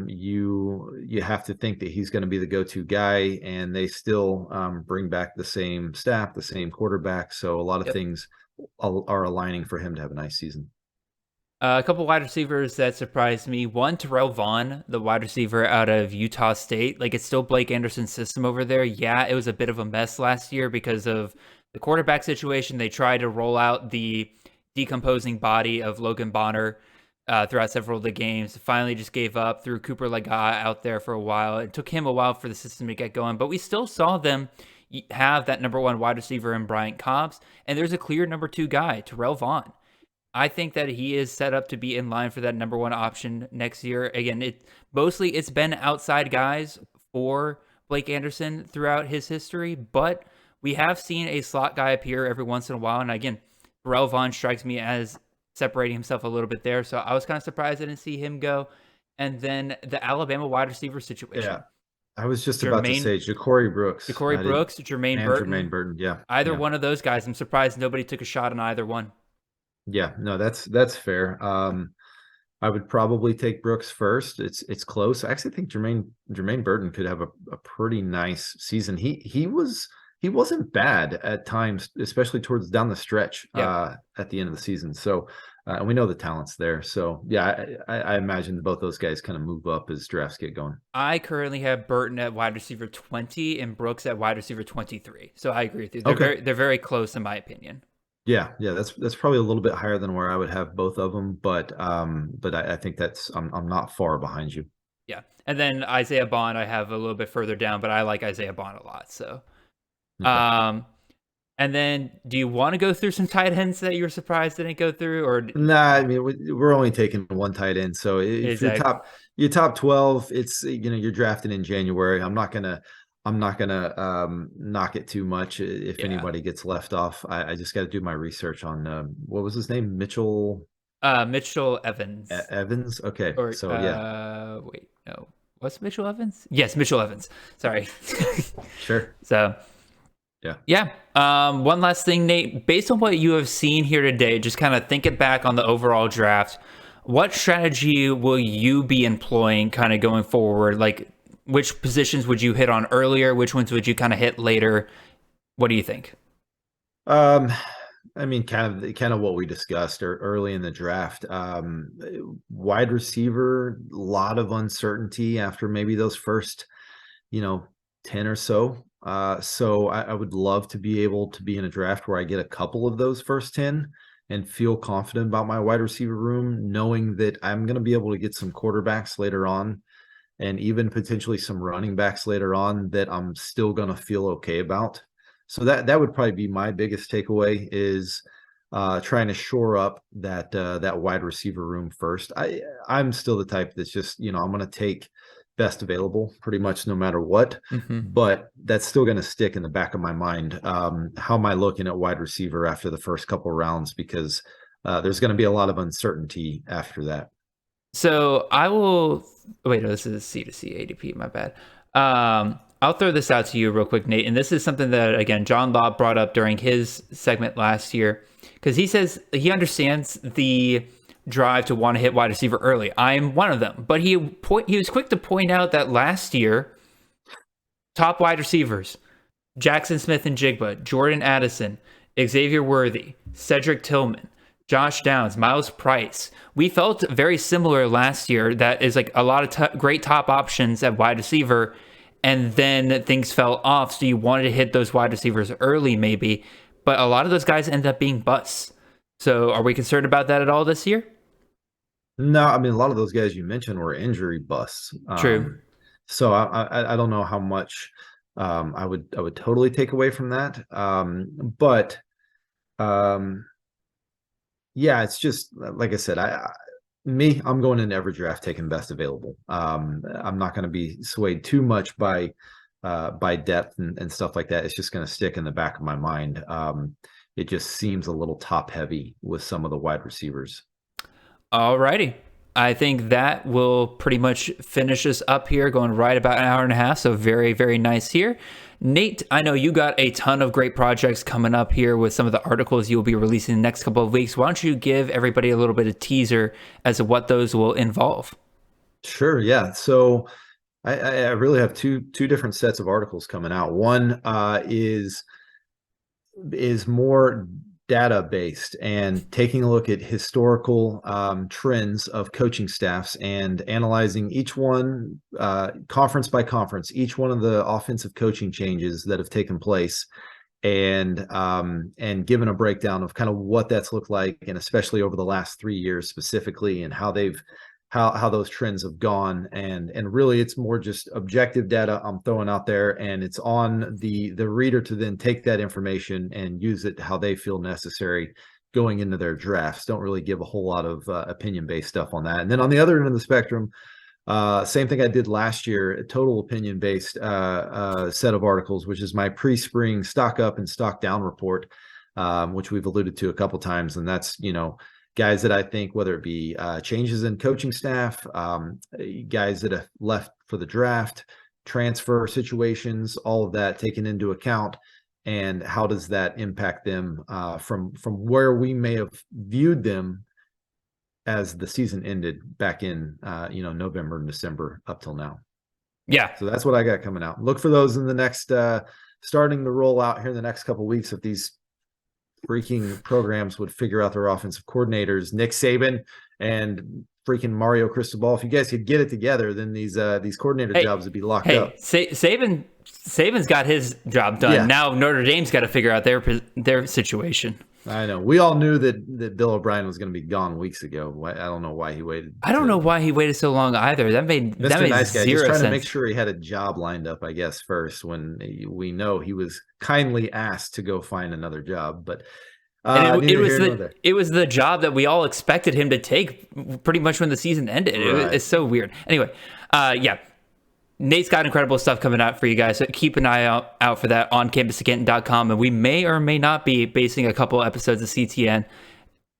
you have to think that he's going to be the go-to guy, and they still bring back the same staff, the same quarterback. So a lot of things are aligning for him to have a nice season. A couple wide receivers that surprised me. One, Terrell Vaughn, the wide receiver out of Utah State. Like, it's still Blake Anderson's system over there. Yeah, it was a bit of a mess last year because of the quarterback situation. They tried to roll out the decomposing body of Logan Bonner throughout several of the games. Finally just gave up, threw Cooper Legas out there for a while. It took him a while for the system to get going, but we still saw them have that number one wide receiver in Bryant Cobbs, and there's a clear number two guy, Terrell Vaughn. I think that he is set up to be in line for that number one option next year. Again, it's been outside guys for Blake Anderson throughout his history, but we have seen a slot guy appear every once in a while. And again, Terrell Vaughn strikes me as separating himself a little bit there. So I was kind of surprised I didn't see him go. And then the Alabama wide receiver situation. Yeah. I was just about to say Ja'Cory Brooks. Jermaine Burton. Jermaine Burton, yeah. Either one of those guys. I'm surprised nobody took a shot on either one. Yeah, no, that's fair. I would probably take Brooks first. It's close. I actually think Jermaine Burton could have a pretty nice season. He wasn't bad at times, especially towards down the stretch at the end of the season. So and we know the talent's there. So yeah, I imagine both those guys kind of move up as drafts get going. I currently have Burton at wide receiver 20 and Brooks at wide receiver 23. So I agree with you. They're very close in my opinion. Yeah, that's probably a little bit higher than where I would have both of them, but I think I'm not far behind you. Yeah, and then Isaiah Bond I have a little bit further down, but I like Isaiah Bond a lot. So, okay. And then do you want to go through some tight ends that you were surprised didn't go through, or nah? I mean, we're only taking one tight end, so if your top 12, it's you're drafting in January. I'm not gonna knock it too much if anybody gets left off. I just got to do my research on what was his name? Mitchell Evans. Evans. Okay. Wait, no. What's Mitchell Evans? Yes, Mitchell Evans. Sorry. Sure. So yeah. One last thing, Nate. Based on what you have seen here today, just kind of thinking back on the overall draft, what strategy will you be employing kind of going forward? Like, which positions would you hit on earlier? Which ones would you kind of hit later? What do you think? I mean, kind of what we discussed early in the draft. Wide receiver, a lot of uncertainty after maybe those first, 10 or so. So I would love to be able to be in a draft where I get a couple of those first 10 and feel confident about my wide receiver room, knowing that I'm going to be able to get some quarterbacks later on, and even potentially some running backs later on that I'm still going to feel okay about. So that would probably be my biggest takeaway, is trying to shore up that wide receiver room first. I'm still the type that's just, I'm going to take best available pretty much no matter what, but that's still going to stick in the back of my mind. How am I looking at wide receiver after the first couple of rounds? Because there's going to be a lot of uncertainty after that. So I will wait. No, this is C2C ADP. My bad. I'll throw this out to you real quick, Nate. And this is something that, again, John Law brought up during his segment last year, because he says he understands the drive to want to hit wide receiver early. I'm one of them, but he was quick to point out that last year, top wide receivers: Jackson Smith and Jigba, Jordan Addison, Xavier Worthy, Cedric Tillman, Josh Downs, Miles Price. We felt very similar last year. That is like a lot of great top options at wide receiver, and then things fell off. So you wanted to hit those wide receivers early, maybe, but a lot of those guys end up being busts. So are we concerned about that at all this year? No, I mean, a lot of those guys you mentioned were injury busts. True. So I don't know how much I would totally take away from that. But yeah, it's just like I said, I'm going in every draft taking best available. I'm not going to be swayed too much by depth and stuff like that. It's just going to stick in the back of my mind. It just seems a little top heavy with some of the wide receivers. Alrighty. I think that will pretty much finish us up here, going right about an hour and a half. So very, very nice here. Nate, I know you got a ton of great projects coming up here with some of the articles you'll be releasing in the next couple of weeks. Why don't you give everybody a little bit of teaser as to what those will involve? Sure. Yeah. So I really have two different sets of articles coming out. One is more data based and taking a look at historical trends of coaching staffs and analyzing each one conference by conference, each one of the offensive coaching changes that have taken place, and given a breakdown of kind of what that's looked like, and especially over the last 3 years specifically, and how those trends have gone, and really it's more just objective data I'm throwing out there, and it's on the reader to then take that information and use it how they feel necessary going into their drafts. Don't really give a whole lot of opinion-based stuff on that. And then on the other end of the spectrum, same thing I did last year, a total opinion-based set of articles, which is my pre-spring stock up and stock down report, which we've alluded to a couple times, and that's, guys that I think, whether it be changes in coaching staff, guys that have left for the draft, transfer situations, all of that taken into account, and how does that impact them from where we may have viewed them as the season ended back in November and December up till now. Yeah. So that's what I got coming out. Look for those in the next starting to roll out here in the next couple of weeks. If these freaking programs would figure out their offensive coordinators, Nick Saban and freaking Mario Cristobal, if you guys could get it together, then these coordinator jobs would be locked up. Saban's got his job done. Yeah. Now Notre Dame's got to figure out their situation. I know. We all knew that Bill O'Brien was going to be gone weeks ago. I don't know why he waited. I don't know why he waited so long either. That made Nice guy. He's zero trying sense. to make sure he had a job lined up, I guess, first, when we know he was kindly asked to go find another job. But it was the job that we all expected him to take pretty much when the season ended. Right. It's so weird. Anyway, yeah. Nate's got incredible stuff coming out for you guys, so keep an eye out for that on campuscanton.com, and we may or may not be basing a couple episodes of CTN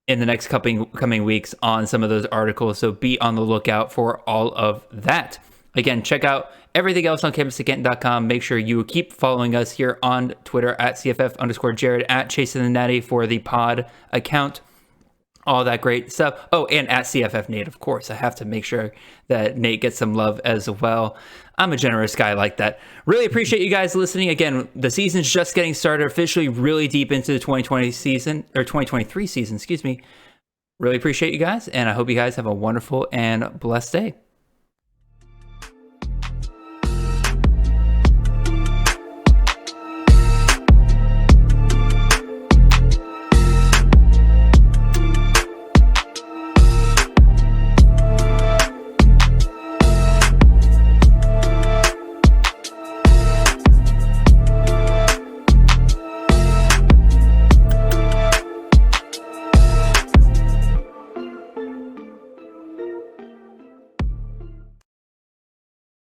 in the next coming weeks on some of those articles, so be on the lookout for all of that. Again, check out everything else on campuscanton.com. Make sure you keep following us here on Twitter at CFF_Jared, at Chasing the Natty for the pod account. All that great stuff. Oh, and at CFF Nate, of course. I have to make sure that Nate gets some love as well. I'm a generous guy like that. Really appreciate you guys listening. Again, the season's just getting started, officially really deep into the 2020 season, or 2023 season, excuse me. Really appreciate you guys, and I hope you guys have a wonderful and blessed day.